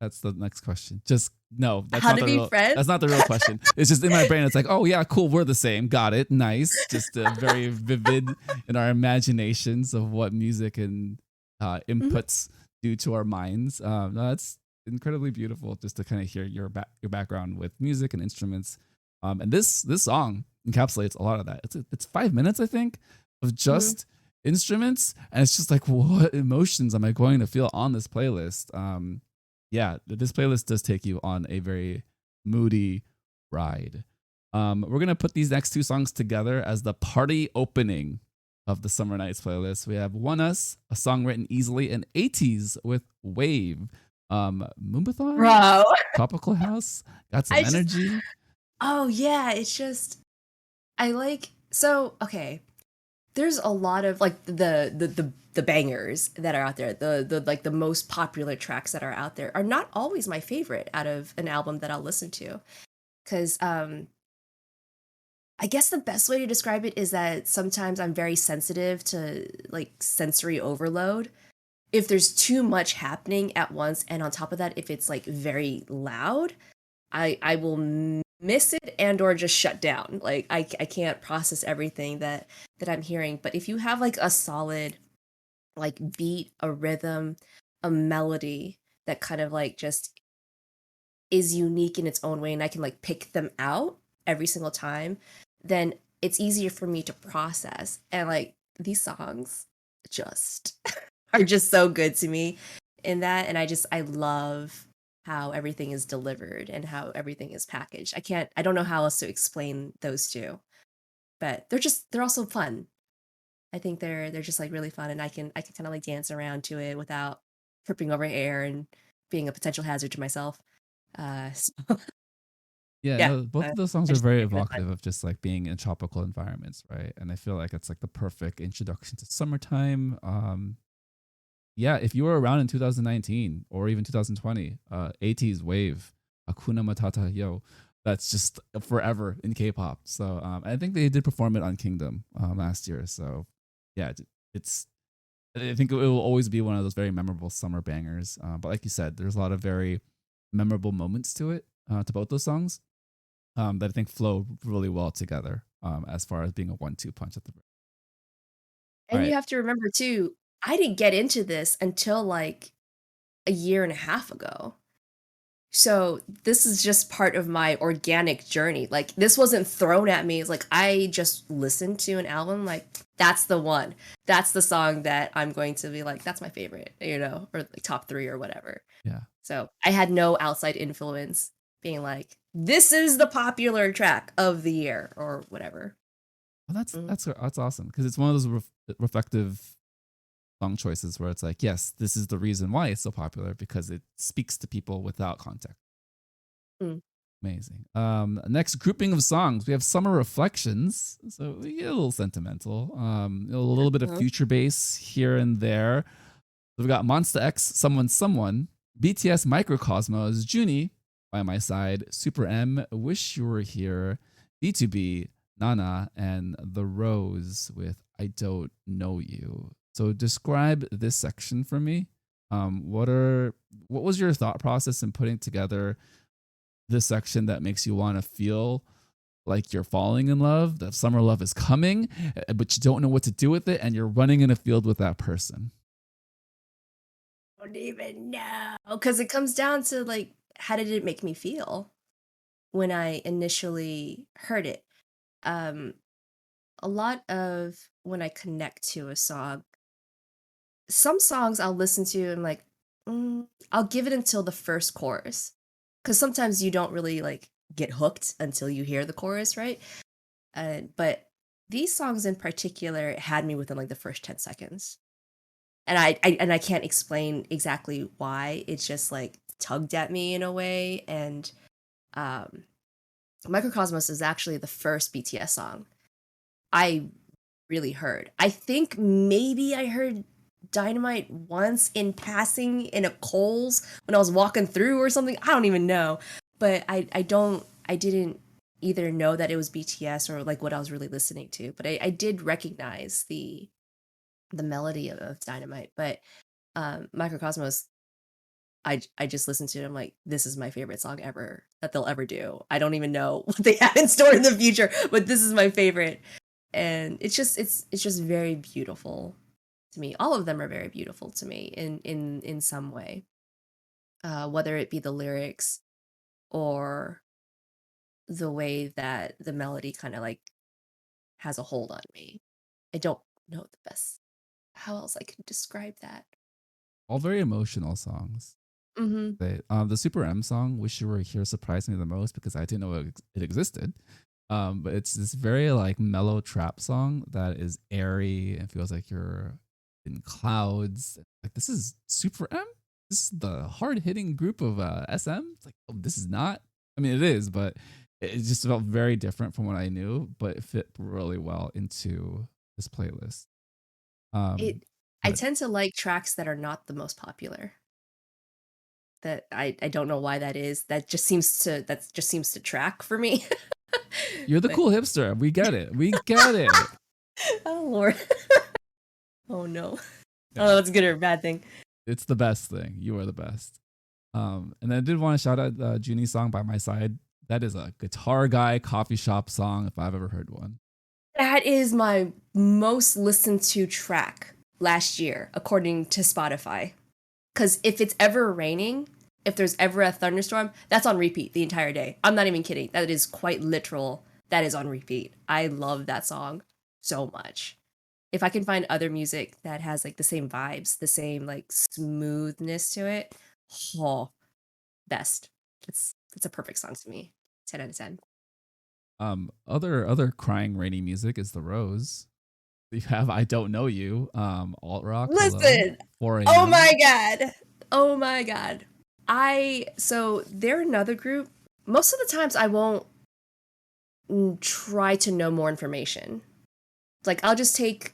That's the next question. Just no, that's How not to the be real. friends? That's not the real question. It's just in my brain. It's like, oh yeah, cool. We're the same. Got it. Nice. Just very vivid in our imaginations of what music and Mhm. inputs do to our minds. No, that's incredibly beautiful. Just to kind of hear your background with music and instruments. And this song encapsulates a lot of that. It's 5 minutes, I think, of Mhm. just instruments, and it's just like, what emotions am I going to feel on this playlist? Yeah, this playlist does take you on a very moody ride. We're gonna put these next two songs together as the party opening of the Summer Nights playlist. We have One Us, a song written easily, and 80s with Wave. Moombathon, Bro, Tropical House, got I some just energy. oh yeah, it's just I like so okay. there's a lot of like the bangers that are out there. The like the most popular tracks that are out there are not always my favorite out of an album that I'll listen to. Cause I guess the best way to describe it is that sometimes I'm very sensitive to like sensory overload. If there's too much happening at once, and on top of that, if it's like very loud, I will miss it and or just shut down. Like I can't process everything that I'm hearing. But if you have like a solid like beat, a rhythm, a melody that kind of like just is unique in its own way and I can like pick them out every single time, then it's easier for me to process. And like these songs just are just so good to me in that. And I love how everything is delivered and how everything is packaged. I don't know how else to explain those two, but they're also fun. I think they're just like really fun and I can kind of like dance around to it without tripping over air and being a potential hazard to myself. So, Yeah, yeah, no, both of those songs I are just very think they're fun. evocative of just like being in tropical environments, right? And I feel like it's like the perfect introduction to summertime. Yeah, if you were around in 2019 or even 2020, AT's Wave, Hakuna Matata, yo, that's just forever in K-pop. So I think they did perform it on Kingdom last year. So yeah, it's I think it will always be one of those very memorable summer bangers. But like you said, there's a lot of very memorable moments to it, to both those songs, that I think flow really well together, as far as being a 1-2 punch at the. All And you right. have to remember too, I didn't get into this until like a year and a half ago. So this is just part of my organic journey. Like this wasn't thrown at me. It's like I just listened to an album, like that's the one. That's the song that I'm going to be like, that's my favorite, or like top three or whatever. Yeah. So I had no outside influence being like, this is the popular track of the year or whatever. Well, Mm. that's awesome because it's one of those reflective song choices where it's like, yes, this is the reason why it's so popular because it speaks to people without context. Mm. Amazing. Next grouping of songs, we have Summer Reflections. So we get a little sentimental. A little bit of Uh-huh. future bass here and there. So we've got Monsta X, Someone, BTS Microcosmos, Junie, By My Side, Super M, Wish You Were Here, B2B, Nana, and The Rose with I Don't Know You. So describe this section for me. What was your thought process in putting together this section that makes you want to feel like you're falling in love, that summer love is coming, but you don't know what to do with it, and you're running in a field with that person? Don't even know. Because it comes down to like, how did it make me feel when I initially heard it? Um, a lot of when I connect to a song, some songs I'll listen to and like, I'll give it until the first chorus. Because sometimes you don't really like get hooked until you hear the chorus, right? But these songs in particular had me within like the first 10 seconds. And I can't explain exactly why. It's just like tugged at me in a way. And um Microcosmos is actually the first BTS song I really heard. I think maybe I heard Dynamite once in passing in a Kohl's when I was walking through or something. I don't even know. But I didn't either know that it was BTS or like what I was really listening to. But I did recognize the melody of Dynamite. But Microcosmos, I just listened to it. I'm like, this is my favorite song ever that they'll ever do. I don't even know what they have in store in the future, but this is my favorite. And it's just very beautiful to me. All of them are very beautiful to me in some way. Whether it be the lyrics or the way that the melody kind of like has a hold on me. I don't know the best how else I can describe that. All very emotional songs. Mhm. The Super M song, Wish You Were Here, surprised me the most because I didn't know it existed. But it's this very like mellow trap song that is airy and feels like you're in clouds. Like this is Super M. This is the hard hitting group of SM. It's like, oh, this is not. I mean, it is, but it just felt very different from what I knew. But it fit really well into this playlist. It I But tend to like tracks that are not the most popular. That I don't know why that is. That just seems to track for me. you're the But cool hipster. We get it. We get it. oh Lord. Oh no. I don't know Yeah, if it's a good or a bad thing. it's the best thing. You are the best. And I did want to shout out Junie's song "By My Side." That is a guitar guy coffee shop song if I've ever heard one. That is my most listened to track last year, according to Spotify. Because if it's ever raining, if there's ever a thunderstorm, that's on repeat the entire day. I'm not even kidding. That is quite literal. That is on repeat. I love that song so much. If I can find other music that has like the same vibes, the same like smoothness to it, oh, best. It's a perfect song to me. 10 out of 10. Other crying rainy music is The Rose. You have "I Don't Know You," alt rock. Hello, Listen. 4 Oh a.m. my god. Oh my god. So they're another group. Most of the times I won't try to know more information. Like I'll just take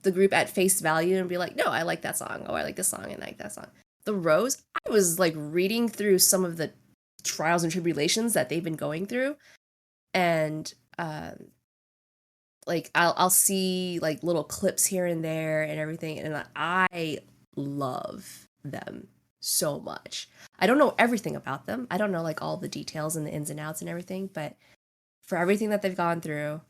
the group at face value and be like, no, I like that song. Oh, I like this song and I like that song. The Rose, I was like reading through some of the trials and tribulations that they've been going through, and like I'll see like little clips here and there and everything, and I love them so much. I don't know everything about them. I don't know like all the details and the ins and outs and everything, but for everything that they've gone through,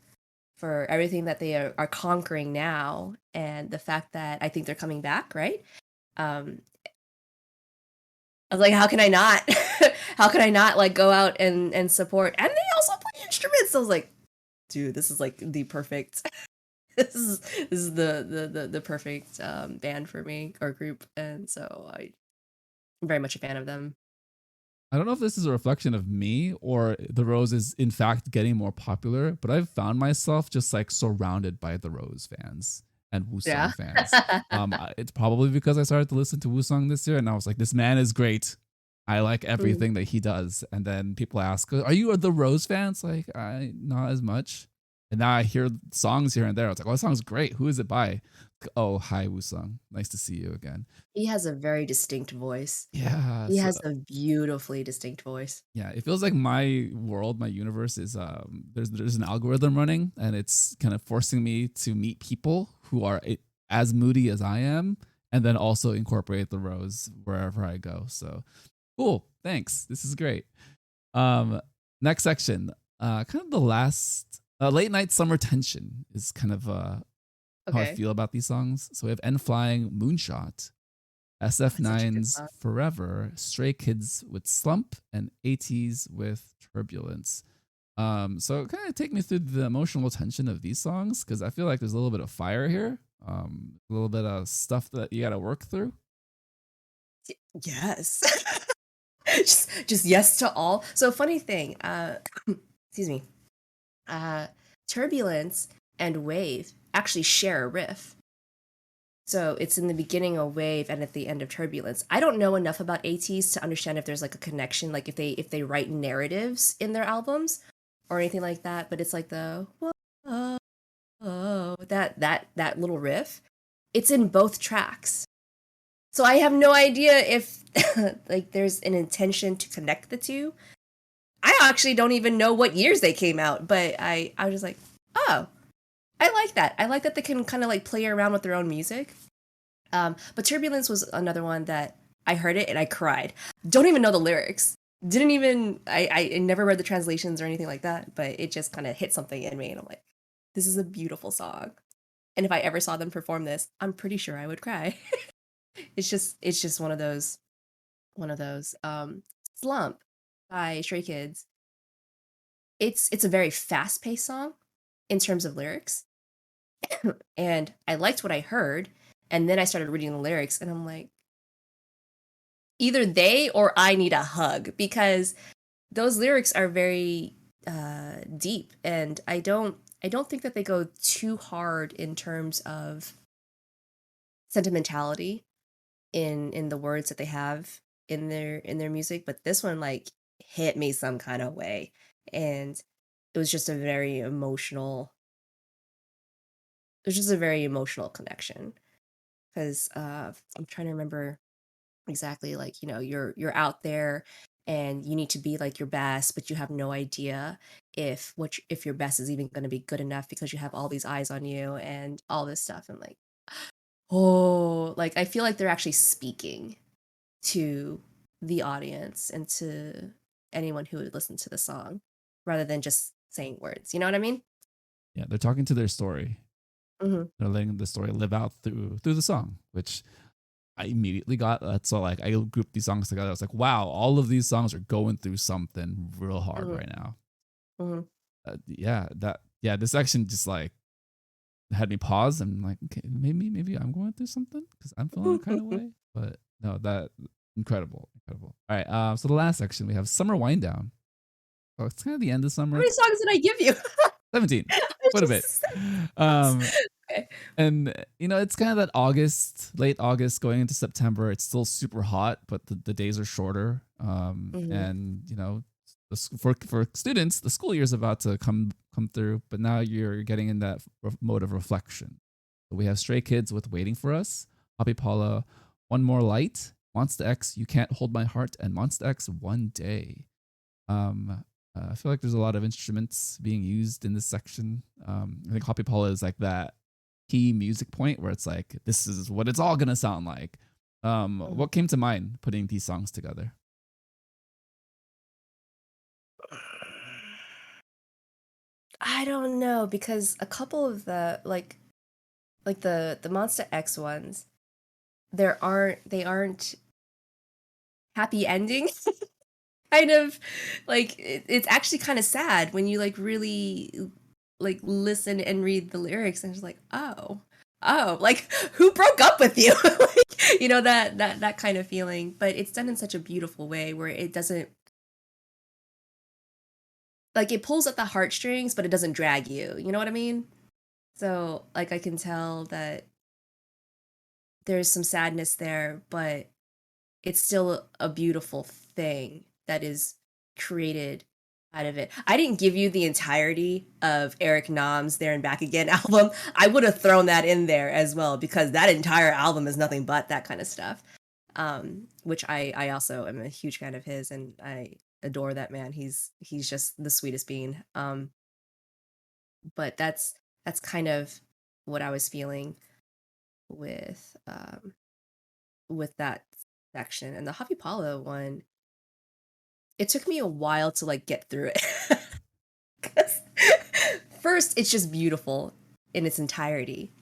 for everything that they are conquering now, and the fact that I think they're coming back, right? Um, I was like, how can I not? How can I not like go out and support? And they also play instruments. I was like, dude, this is like the perfect. This is the perfect band for me or group, and so I'm very much a fan of them. I don't know if this is a reflection of me or The Rose is in fact getting more popular, but I've found myself just like surrounded by The Rose fans and Yeah. Wusong fans. It's probably because I started to listen to Wusong this year, and I was like, this man is great. I like Mm. everything that he does. And then people ask, "Are you a The Rose fans?" Like, I not as much. And now I hear songs here and there. I was like, "Oh, that song's great. Who is it by?" Oh, hi Wusong. Nice to see you again. He has a very distinct voice. Yeah. He So has a beautifully distinct voice. yeah, it feels like my world, my universe is there's an algorithm running, and it's kind of forcing me to meet people who are as moody as I am, and then also incorporate The Rose wherever I go. So cool, thanks. This is great. Um, Next section, kind of the last late night summer tension is kind of how I Okay. feel about these songs. So we have N Flying, Moonshot, Oh, it's such a good SF9's song. Forever, Stray Kids with Slump, and AT's with Turbulence. So kind of take me through the emotional tension of these songs because I feel like there's a little bit of fire here, a little bit of stuff that you got to work through. Yes. Just yes to all. So funny thing, excuse me. Uh Turbulence and Wave actually share a riff. So it's in the beginning of Wave and at the end of Turbulence. I don't know enough about ATs to understand if there's like a connection, like if they write narratives in their albums or anything like that, but it's like the whoa, that little riff. It's in both tracks. So I have no idea if like there's an intention to connect the two. I actually don't even know what years they came out, but I was just like, oh, I like that. I like that they can kind of like play around with their own music. But Turbulence was another one that I heard it and I cried. Don't even know the lyrics. Didn't even I never read the translations or anything like that, but it just kind of hit something in me and I'm like, this is a beautiful song. And if I ever saw them perform this, I'm pretty sure I would cry. It's just one of those Slump by Stray Kids. It's a very fast-paced song in terms of lyrics, and I liked what I heard, and then I started reading the lyrics and I'm like, either they or I need a hug because those lyrics are very deep, and I don't think that they go too hard in terms of sentimentality in the words that they have in their music, but this one like hit me some kind of way, and it was just a very emotional It's just a very emotional connection because I'm trying to remember exactly, like, you're out there and you need to be like your best, but you have no idea if your best is even going to be good enough because you have all these eyes on you and all this stuff. And like, oh, like I feel like they're actually speaking to the audience and to anyone who would listen to the song rather than just saying words. You know what I mean? Yeah, they're talking to their story. Hmm. They're letting the story live out through the song, which I immediately got that. So like I grouped these songs together. I was like, wow, all of these songs are going through something real hard Hmm. right now. Hmm. This section just like had me pause and like, okay, maybe I'm going through something because I'm feeling a kind of way. But no, that incredible, incredible. All right, so the last section we have summer wind down. Oh, it's kind of the end of How summer. many songs did I give you? 17, I quite a bit. just said songs. Um, Okay. and it's kind of that late August going into September. It's still super hot, but the days are shorter. Hmm. And for students, the school year is about to come through, but now you're getting in that mode of reflection. So we have Stray Kids with Waiting for Us, Poppy Paula, One More Light, Monsta X, You Can't Hold My Heart, and Monsta X, One Day. Um, I feel like there's a lot of instruments being used in this section. I think Poppy Paula is like that key music point where it's like, this is what it's all gonna sound like. Mhm. What came to mind putting these songs together? I don't know because a couple of the like the Monster X ones, they aren't happy ending. Kind of like it's actually kind of sad when you like really like listen and read the lyrics and it's like, oh, like who broke up with you? Like, that kind of feeling. But it's done in such a beautiful way where it doesn't like it pulls at the heartstrings, but it doesn't drag you. You know what I mean? So like I can tell that there's some sadness there, but it's still a beautiful thing that is created out of it. I didn't give you the entirety of Eric Nam's There and Back Again album. I would have thrown that in there as well because that entire album is nothing but that kind of stuff. Which I also am a huge fan of his and I adore that man. He's just the sweetest being. But that's kind of what I was feeling with with that section. And the Happy Paulo one, it took me a while to like get through it. 'Cause first, it's just beautiful in its entirety,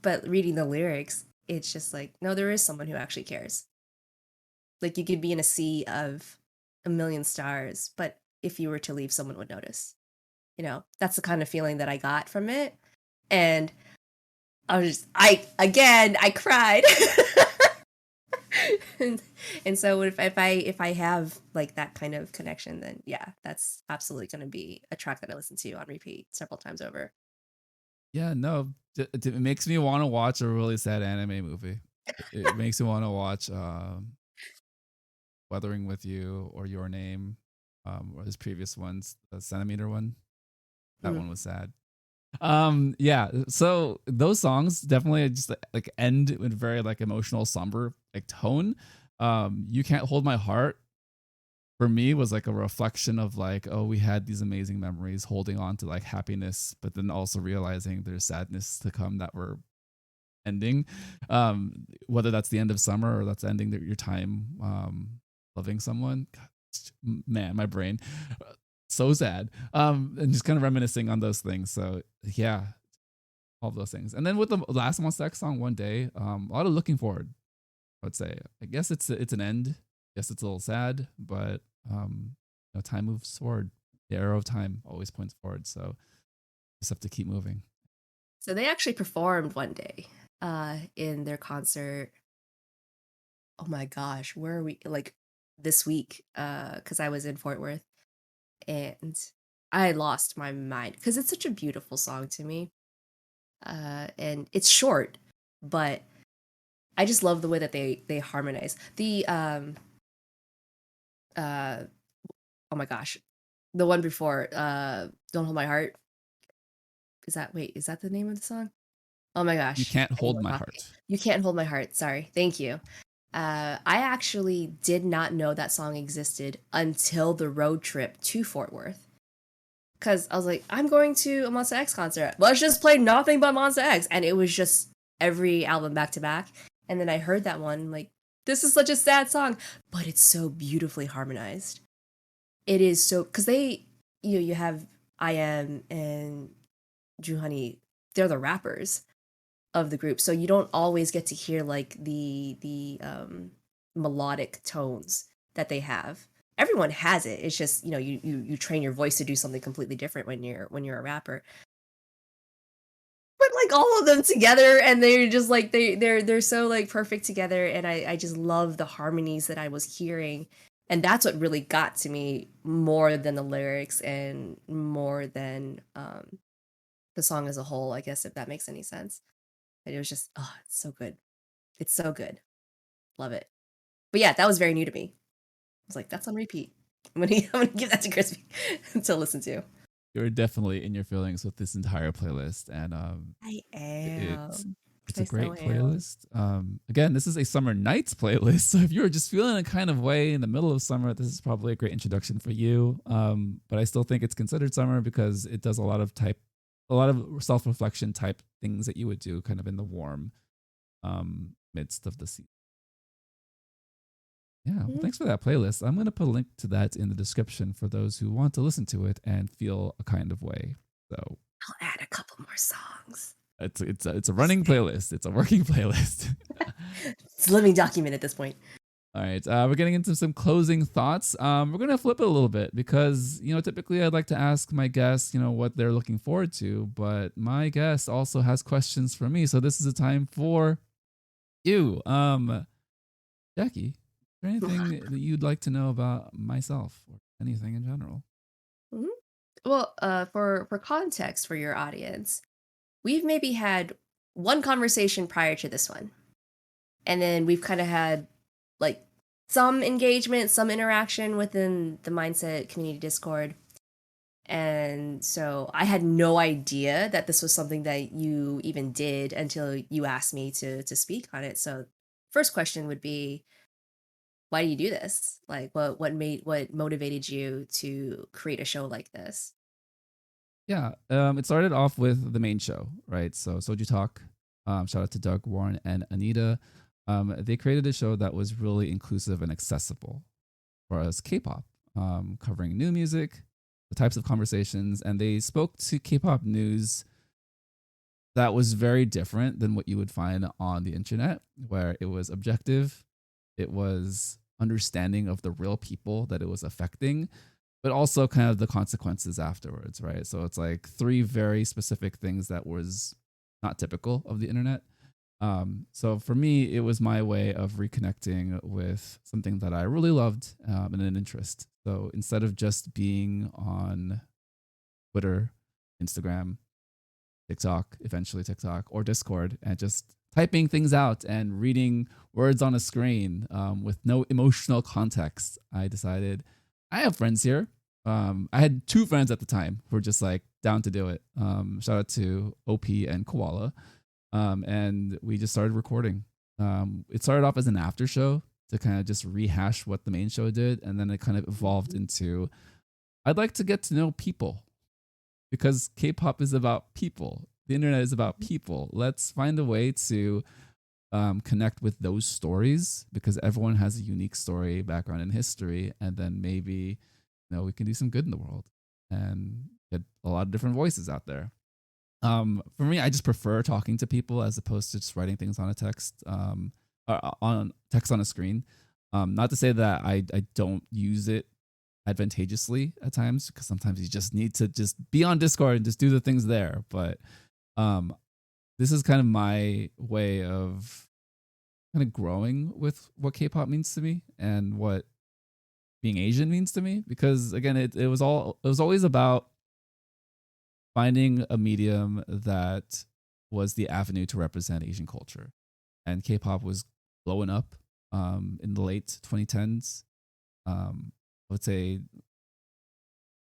but reading the lyrics, it's just like, no, there is someone who actually cares. Like you could be in a sea of a million stars, but if you were to leave, someone would notice. That's the kind of feeling that I got from it. And I cried. and, and so if I have like that kind of connection, then yeah, that's absolutely going to be a track that I listen to on repeat several times over. Yeah, no, it makes me want to watch a really sad anime movie. It makes me want to watch Weathering with You or Your Name, or his previous ones, the Centimeter one. That Mm. one was sad. Yeah, so those songs definitely just like end with very like emotional, somber like tone. You Can't Hold My Heart for me was like a reflection of like, oh, we had these amazing memories, holding on to like happiness, but then also realizing there's sadness to come that we're ending. Whether that's the end of summer or that's ending your time loving someone. God, man, my brain so sad. And just kind of reminiscing on those things. So yeah, all of those things. And then with the last Monsta X song, One Day, a lot of looking forward. I would say. I guess it's an end. Yes, it's a little sad, but time moves forward. The arrow of time always points forward. So just have to keep moving. So they actually performed one day in their concert. Oh my gosh, where are we? Like this week, because I was in Fort Worth and I lost my mind because it's such a beautiful song to me. And it's short, but I just love the way that they harmonize. The uh oh my gosh, the one before Don't Hold My Heart. Is that the name of the song? Oh my You gosh, Can't I need Hold more My coffee. Heart. You Can't Hold My Heart. Sorry. Thank you. I actually did not know that song existed until the road trip to Fort Worth. Because I was like, I'm going to a Monsta X concert. Let's just play nothing but Monsta X. And it was just every album back to back. And then I heard that one, like, this is such a sad song, but it's so beautifully harmonized. It is so, because you have I.M and Honey, they're the rappers of the group, so you don't always get to hear like the melodic tones that they have. Everyone has it. It's just, you train your voice to do something completely different when you're a rapper. But like all of them together, and they're just like they're so like perfect together, and I just love the harmonies that I was hearing. And that's what really got to me more than the lyrics and more than the song as a whole, I guess, if that makes any sense. But it was just, oh, it's so good. It's so good. Love it. But yeah, that was very new to me. I was like, that's on repeat. I'm gonna give that to Crispy to listen to. You're definitely in your feelings with this entire playlist, and I it's am. it's a I so great am. playlist. Again, this is a summer nights playlist, so if you're just feeling a kind of way in the middle of summer, this is probably a great introduction for you. But I still think it's considered summer because it does a lot of self-reflection type things that you would do kind of in the warm midst of the season. Yeah, well, Mhm. thanks for that playlist. I'm going to put a link to that in the description for those who want to listen to it and feel a kind of way. So I'll add a couple more songs. it's a running playlist. It's a working playlist. It's a living document at this point. All right, we're getting into some closing thoughts. We're gonna flip it a little bit because typically I'd like to ask my guests what they're looking forward to, but my guest also has questions for me. So this is a time for you, Jackie. Is there anything that you'd like to know about myself or anything in general? Mhm. Well, for context for your audience, we've maybe had one conversation prior to this one, and then we've kind of had like some engagement, some interaction within the Mindset Community Discord. And so I had no idea that this was something that you even did until you asked me to speak on it. So first question would be, why do you do this? Like what motivated you to create a show like this? Yeah, it started off with the main show, right? So Soju Talk. Shout out to Doug, Warren, and Anita. They created a show that was really inclusive and accessible for us K-pop, covering new music, the types of conversations, and they spoke to K-pop news that was very different than what you would find on the internet, where it was objective, it was understanding of the real people that it was affecting, but also kind of the consequences afterwards, right? So it's like three very specific things that was not typical of the internet. So for me, it was my way of reconnecting with something that I really loved and an interest. So instead of just being on Twitter, Instagram, TikTok, eventually TikTok, or Discord, and just typing things out and reading words on a screen with no emotional context, I decided I have friends here. I had two friends at the time who were just like down to do it. Shout out to OP and Koala. And we just started recording. It started off as an after show to kind of just rehash what the main show did. And then it kind of evolved into I'd like to get to know people because K-pop is about people. The internet is about people. Let's find a way to connect with those stories because everyone has a unique story, background, and history. And then maybe, we can do some good in the world and get a lot of different voices out there. For me, I just prefer talking to people as opposed to just writing things on a text, on text on a screen. Not to say that I don't use it advantageously at times because sometimes you just need to just be on Discord and just do the things there. But um, this is kind of my way of kind of growing with what K-pop means to me and what being Asian means to me. Because again, it was always about finding a medium that was the avenue to represent Asian culture. And K-pop was blowing up in the late 2010s. I would say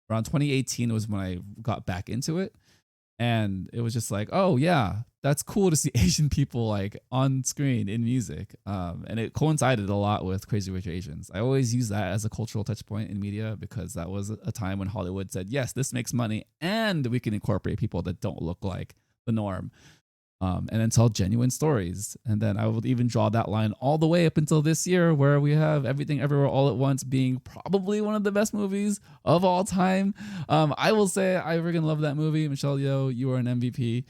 around 2018 was when I got back into it. And it was just like, oh, yeah, that's cool to see Asian people like on screen in music. And it coincided a lot with Crazy Rich Asians. I always use that as a cultural touch point in media because that was a time when Hollywood said, yes, this makes money and we can incorporate people that don't look like the norm. And then tell genuine stories. And then I would even draw that line all the way up until this year, where we have Everything Everywhere All at Once being probably one of the best movies of all time. I will say I freaking love that movie. Michelle Yeoh, you are an MVP.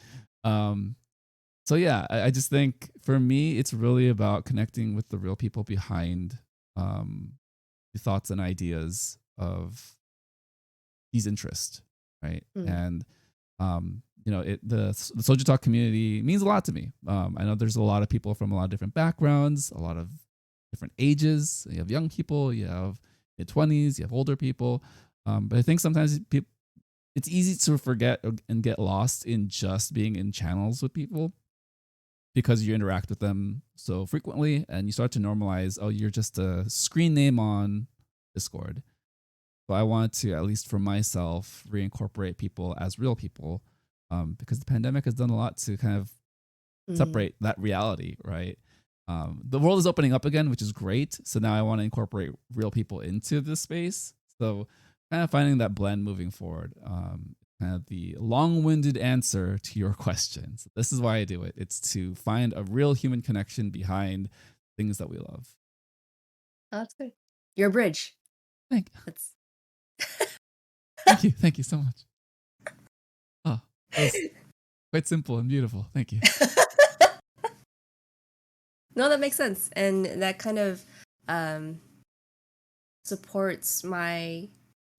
So yeah, I just think for me, it's really about connecting with the real people behind the thoughts and ideas of these interests, right? And the Soju Talk community means a lot to me. I know there's a lot of people from a lot of different backgrounds, a lot of different ages. You have young people, you have mid-20s, you have older people. But I think sometimes it's easy to forget and get lost in just being in channels with people because you interact with them so frequently and you start to normalize, oh, you're just a screen name on Discord. So I want to, at least for myself, reincorporate people as real people, because the pandemic has done a lot to kind of separate that reality, right? The world is opening up again, which is great. So now I want to incorporate real people into this space. So kind of finding that blend moving forward. Kind of the long-winded answer to your questions. This is why I do it. It's to find a real human connection behind things that we love. Oh, that's good. You're a bridge. Thank you so much. Oh, that was quite simple and beautiful. Thank you. No, that makes sense, and that kind of supports my.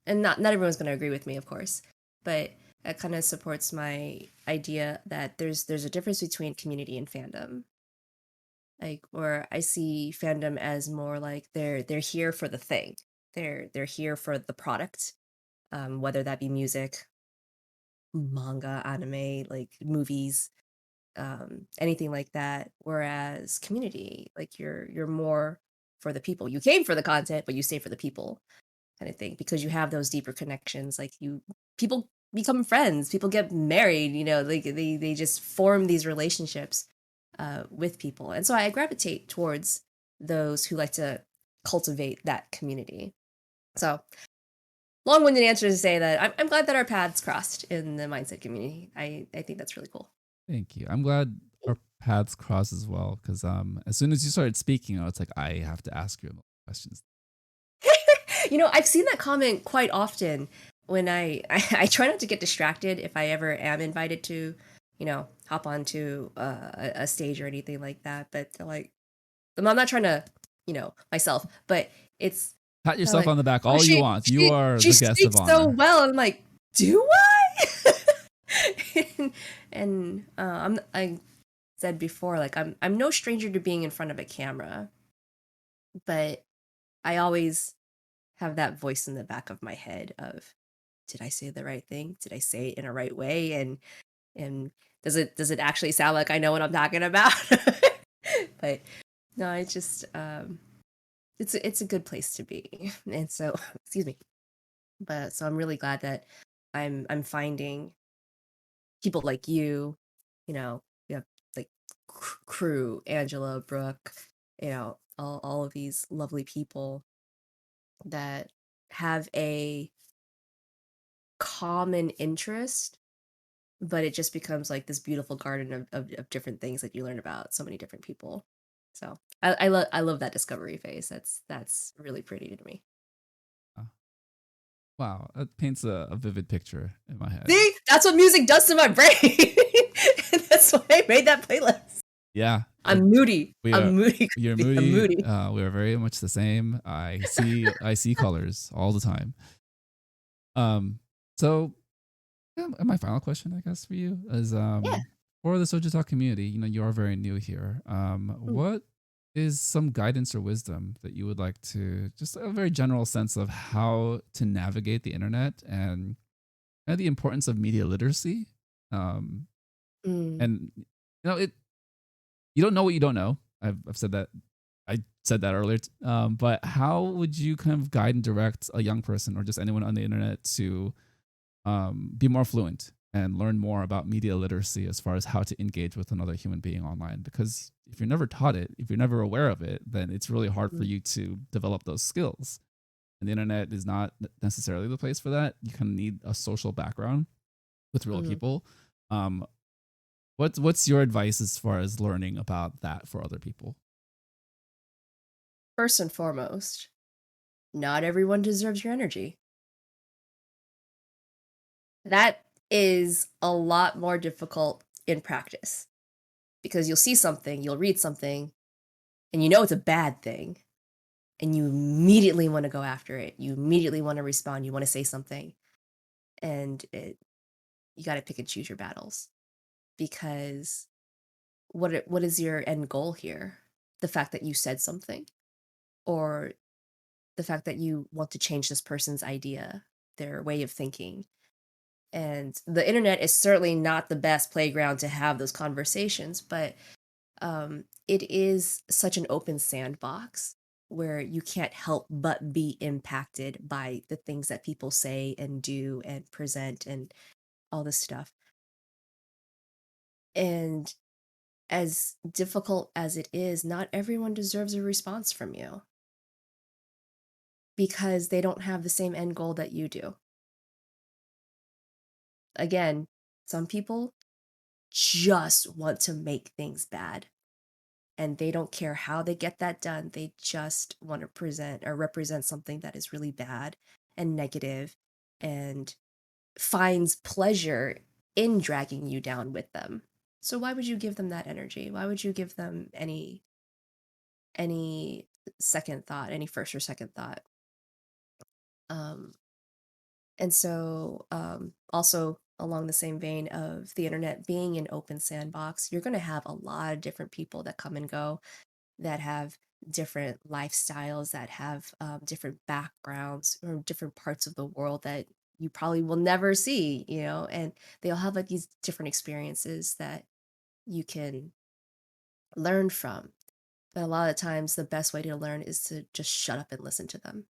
And not everyone's going to agree with me, of course, but that kind of supports my idea that there's a difference between community and fandom. Like, or I see fandom as more like they're here for the thing. They're here for the product, whether that be music, manga, anime, like movies, anything like that. Whereas community, like you're more for the people. You came for the content, but you stay for the people, kind of thing, because you have those deeper connections. Like people become friends, people get married, like they just form these relationships with people. And so I gravitate towards those who like to cultivate that community. So long-winded answer to say that I'm glad that our paths crossed in the mindset community. I think that's really cool. Thank you. I'm glad our paths crossed as well, because as soon as you started speaking, it's like I have to ask you questions. I've seen that comment quite often when I try not to get distracted if I ever am invited to, hop onto a stage or anything like that. But like, I'm not trying to, myself, but it's pat yourself like, on the back all you want. You are the guest of honor. She speaks so well. And I'm like, do I? and I said before, like I'm no stranger to being in front of a camera, but I always have that voice in the back of my head of, did I say the right thing? Did I say it in a right way? And does it actually sound like I know what I'm talking about? But no, it's just it's a good place to be. And so, excuse me. But so I'm really glad that I'm finding people like you know, like Crew, Angela, Brooke, all of these lovely people that have a common interest, but it just becomes like this beautiful garden of different things that you learn about so many different people. So I love that discovery phase. That's really pretty to me. Wow, that paints a vivid picture in my head. See, that's what music does to my brain. That's why I made that playlist. Yeah, I'm moody. I'm moody. You're moody. I'm moody. We are very much the same. I see colors all the time. So my final question, I guess, for you is for the Soju Talk community. You are very new here. What is some guidance or wisdom that you would like to, just a very general sense of how to navigate the internet and the importance of media literacy? And you don't know what you don't know. I've said that. I said that earlier. But how would you kind of guide and direct a young person or just anyone on the internet to be more fluent and learn more about media literacy as far as how to engage with another human being online. Because if you're never taught it, if you're never aware of it, then it's really hard for you to develop those skills. And the internet is not necessarily the place for that. You kind of need a social background with real Mm-hmm. people. Um, what's your advice as far as learning about that for other people? First and foremost, not everyone deserves your energy. That is a lot more difficult in practice because you'll see something, you'll read something, and you know it's a bad thing, and you immediately want to go after it. You immediately want to respond. You want to say something, and you got to pick and choose your battles because what is your end goal here? The fact that you said something, or the fact that you want to change this person's idea, their way of thinking. And the internet is certainly not the best playground to have those conversations, but it is such an open sandbox where you can't help but be impacted by the things that people say and do and present and all this stuff. And as difficult as it is, not everyone deserves a response from you because they don't have the same end goal that you do. Again, some people just want to make things bad and they don't care how they get that done. They just want to present or represent something that is really bad and negative and finds pleasure in dragging you down with them. So why would you give them that energy? Why would you give them any second thought, any first or second thought? Um and so also along the same vein of the internet being an open sandbox, you're going to have a lot of different people that come and go that have different lifestyles, that have different backgrounds or different parts of the world that you probably will never see, and they all have like these different experiences that you can learn from. But a lot of times, the best way to learn is to just shut up and listen to them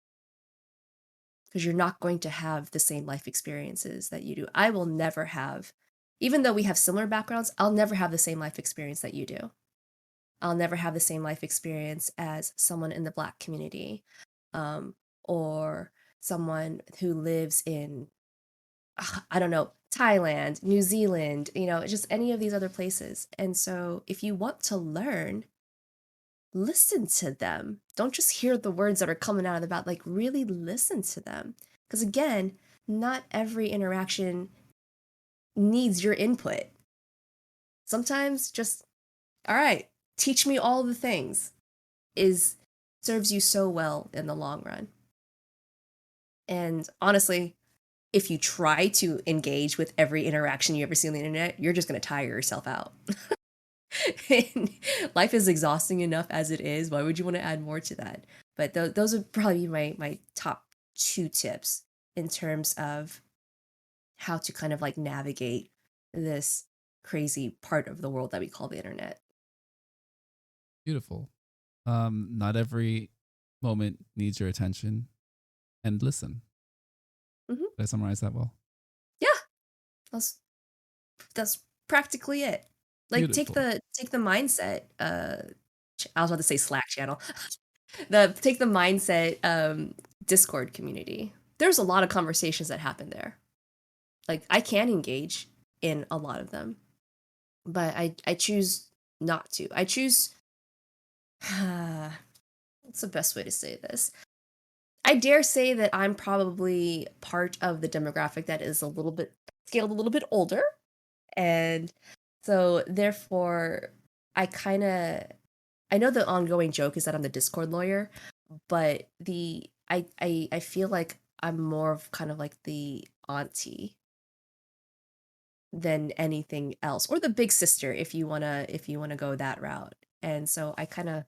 because you're not going to have the same life experiences that you do. I will never have, even though we have similar backgrounds, I'll never have the same life experience that you do. I'll never have the same life experience as someone in the Black community, um, or someone who lives in, I don't know, Thailand, New Zealand, just any of these other places. And so if you want to learn, listen to them. Don't just hear the words that are coming out of the mouth, like really listen to them. Because again, not every interaction needs your input. Sometimes just, all right, teach me all the things is serves you so well in the long run. And honestly, if you try to engage with every interaction you ever see on the internet, you're just going to tire yourself out. Life is exhausting enough as it is. Why would you want to add more to that? But those would probably be my top two tips in terms of how to kind of like navigate this crazy part of the world that we call the internet. Beautiful. Not every moment needs your attention, and listen. Hmm. Did I summarize that well? Yeah, that's that's practically it. Like Beautiful. take the mindset. I was about to say Slack channel. The take the mindset Discord community. There's a lot of conversations that happen there. Like I can engage in a lot of them, but I choose not to. I choose. What's the best way to say this? I dare say that I'm probably part of the demographic that is a little bit scaled a little bit older. And so therefore I know the ongoing joke is that I'm the Discord lawyer, but I feel like I'm more of kind of like the auntie than anything else, or the big sister if you wanna go that route. And so I kind of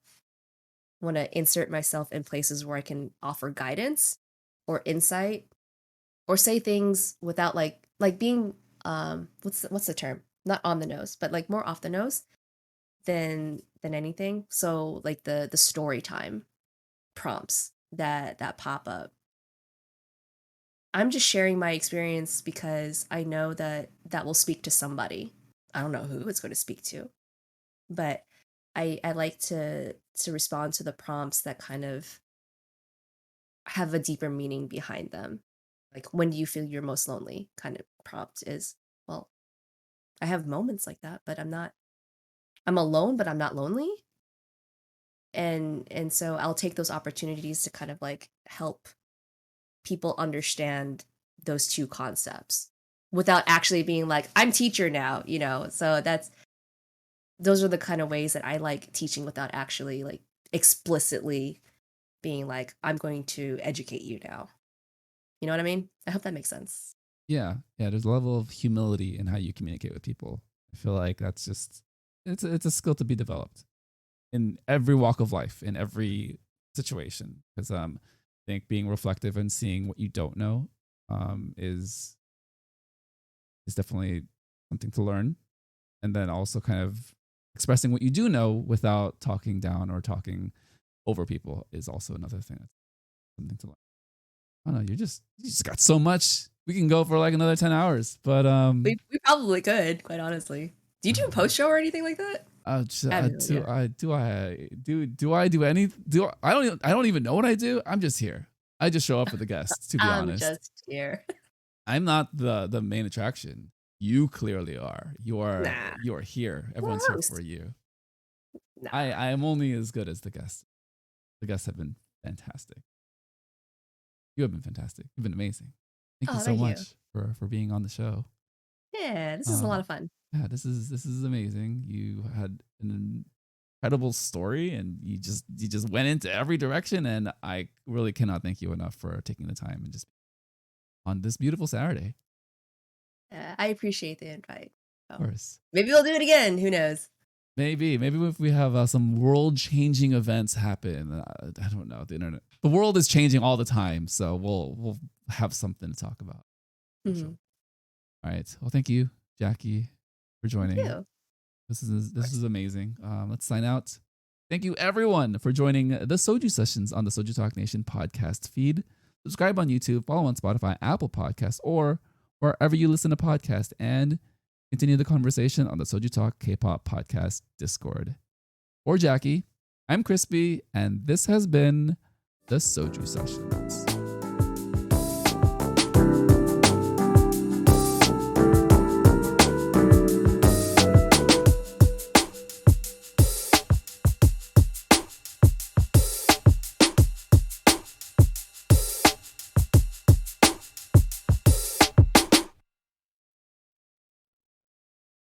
want to insert myself in places where I can offer guidance or insight or say things without like being what's the term? Not on the nose, but like more off the nose than anything. So like the story time prompts that pop up. I'm just sharing my experience because I know that that will speak to somebody. I don't know who it's going to speak to, but I like to respond to the prompts that kind of have a deeper meaning behind them. Like, when do you feel you're most lonely? Kind of prompt is, well, I have moments like that, but I'm alone, but I'm not lonely. And so I'll take those opportunities to kind of like help people understand those two concepts without actually being like, I'm teacher now, you know. So those are the kind of ways that I like teaching without actually like explicitly being like, I'm going to educate you now. You know what I mean? I hope that makes sense. Yeah, yeah. There's a level of humility in how you communicate with people. I feel like that's just it's a skill to be developed in every walk of life, in every situation. Because I think being reflective and seeing what you don't know is definitely something to learn, and then also kind of expressing what you do know without talking down or talking over people is also another thing. That's something to learn. I don't know. You just got so much. We can go for like another 10 hours, but We probably could, quite honestly. Do you do a post show or anything like that? I have no idea. do I do any do I don't even know what I do. I'm just here. I just show up for the guests, to be I'm honest. just here. I'm not the main attraction. You clearly are. Nah. You are here. Everyone's here for you. Nah. I am only as good as the guests. The guests have been fantastic. You have been fantastic. You've been amazing. Thank you so much for being on the show. Yeah, this is a lot of fun. Yeah, this is amazing. You had an incredible story, and you just went into every direction, and I really cannot thank you enough for taking the time and just on this beautiful Saturday. I appreciate the invite. Of course. Maybe we'll do it again. Who knows? Maybe if we have some world-changing events happen. I don't know. The world is changing all the time, so we'll have something to talk about. Mm-hmm. Sure. All right. Well, thank you, Jackie, for joining. Thank you. This is amazing. Let's sign out. Thank you, everyone, for joining the Soju Sessions on the Soju Talk Nation podcast feed. Subscribe on YouTube, follow on Spotify, Apple Podcasts, or wherever you listen to podcasts, and continue the conversation on the Soju Talk K-pop podcast Discord. For Jackie, I'm Crispy, and this has been the Soju Sessions.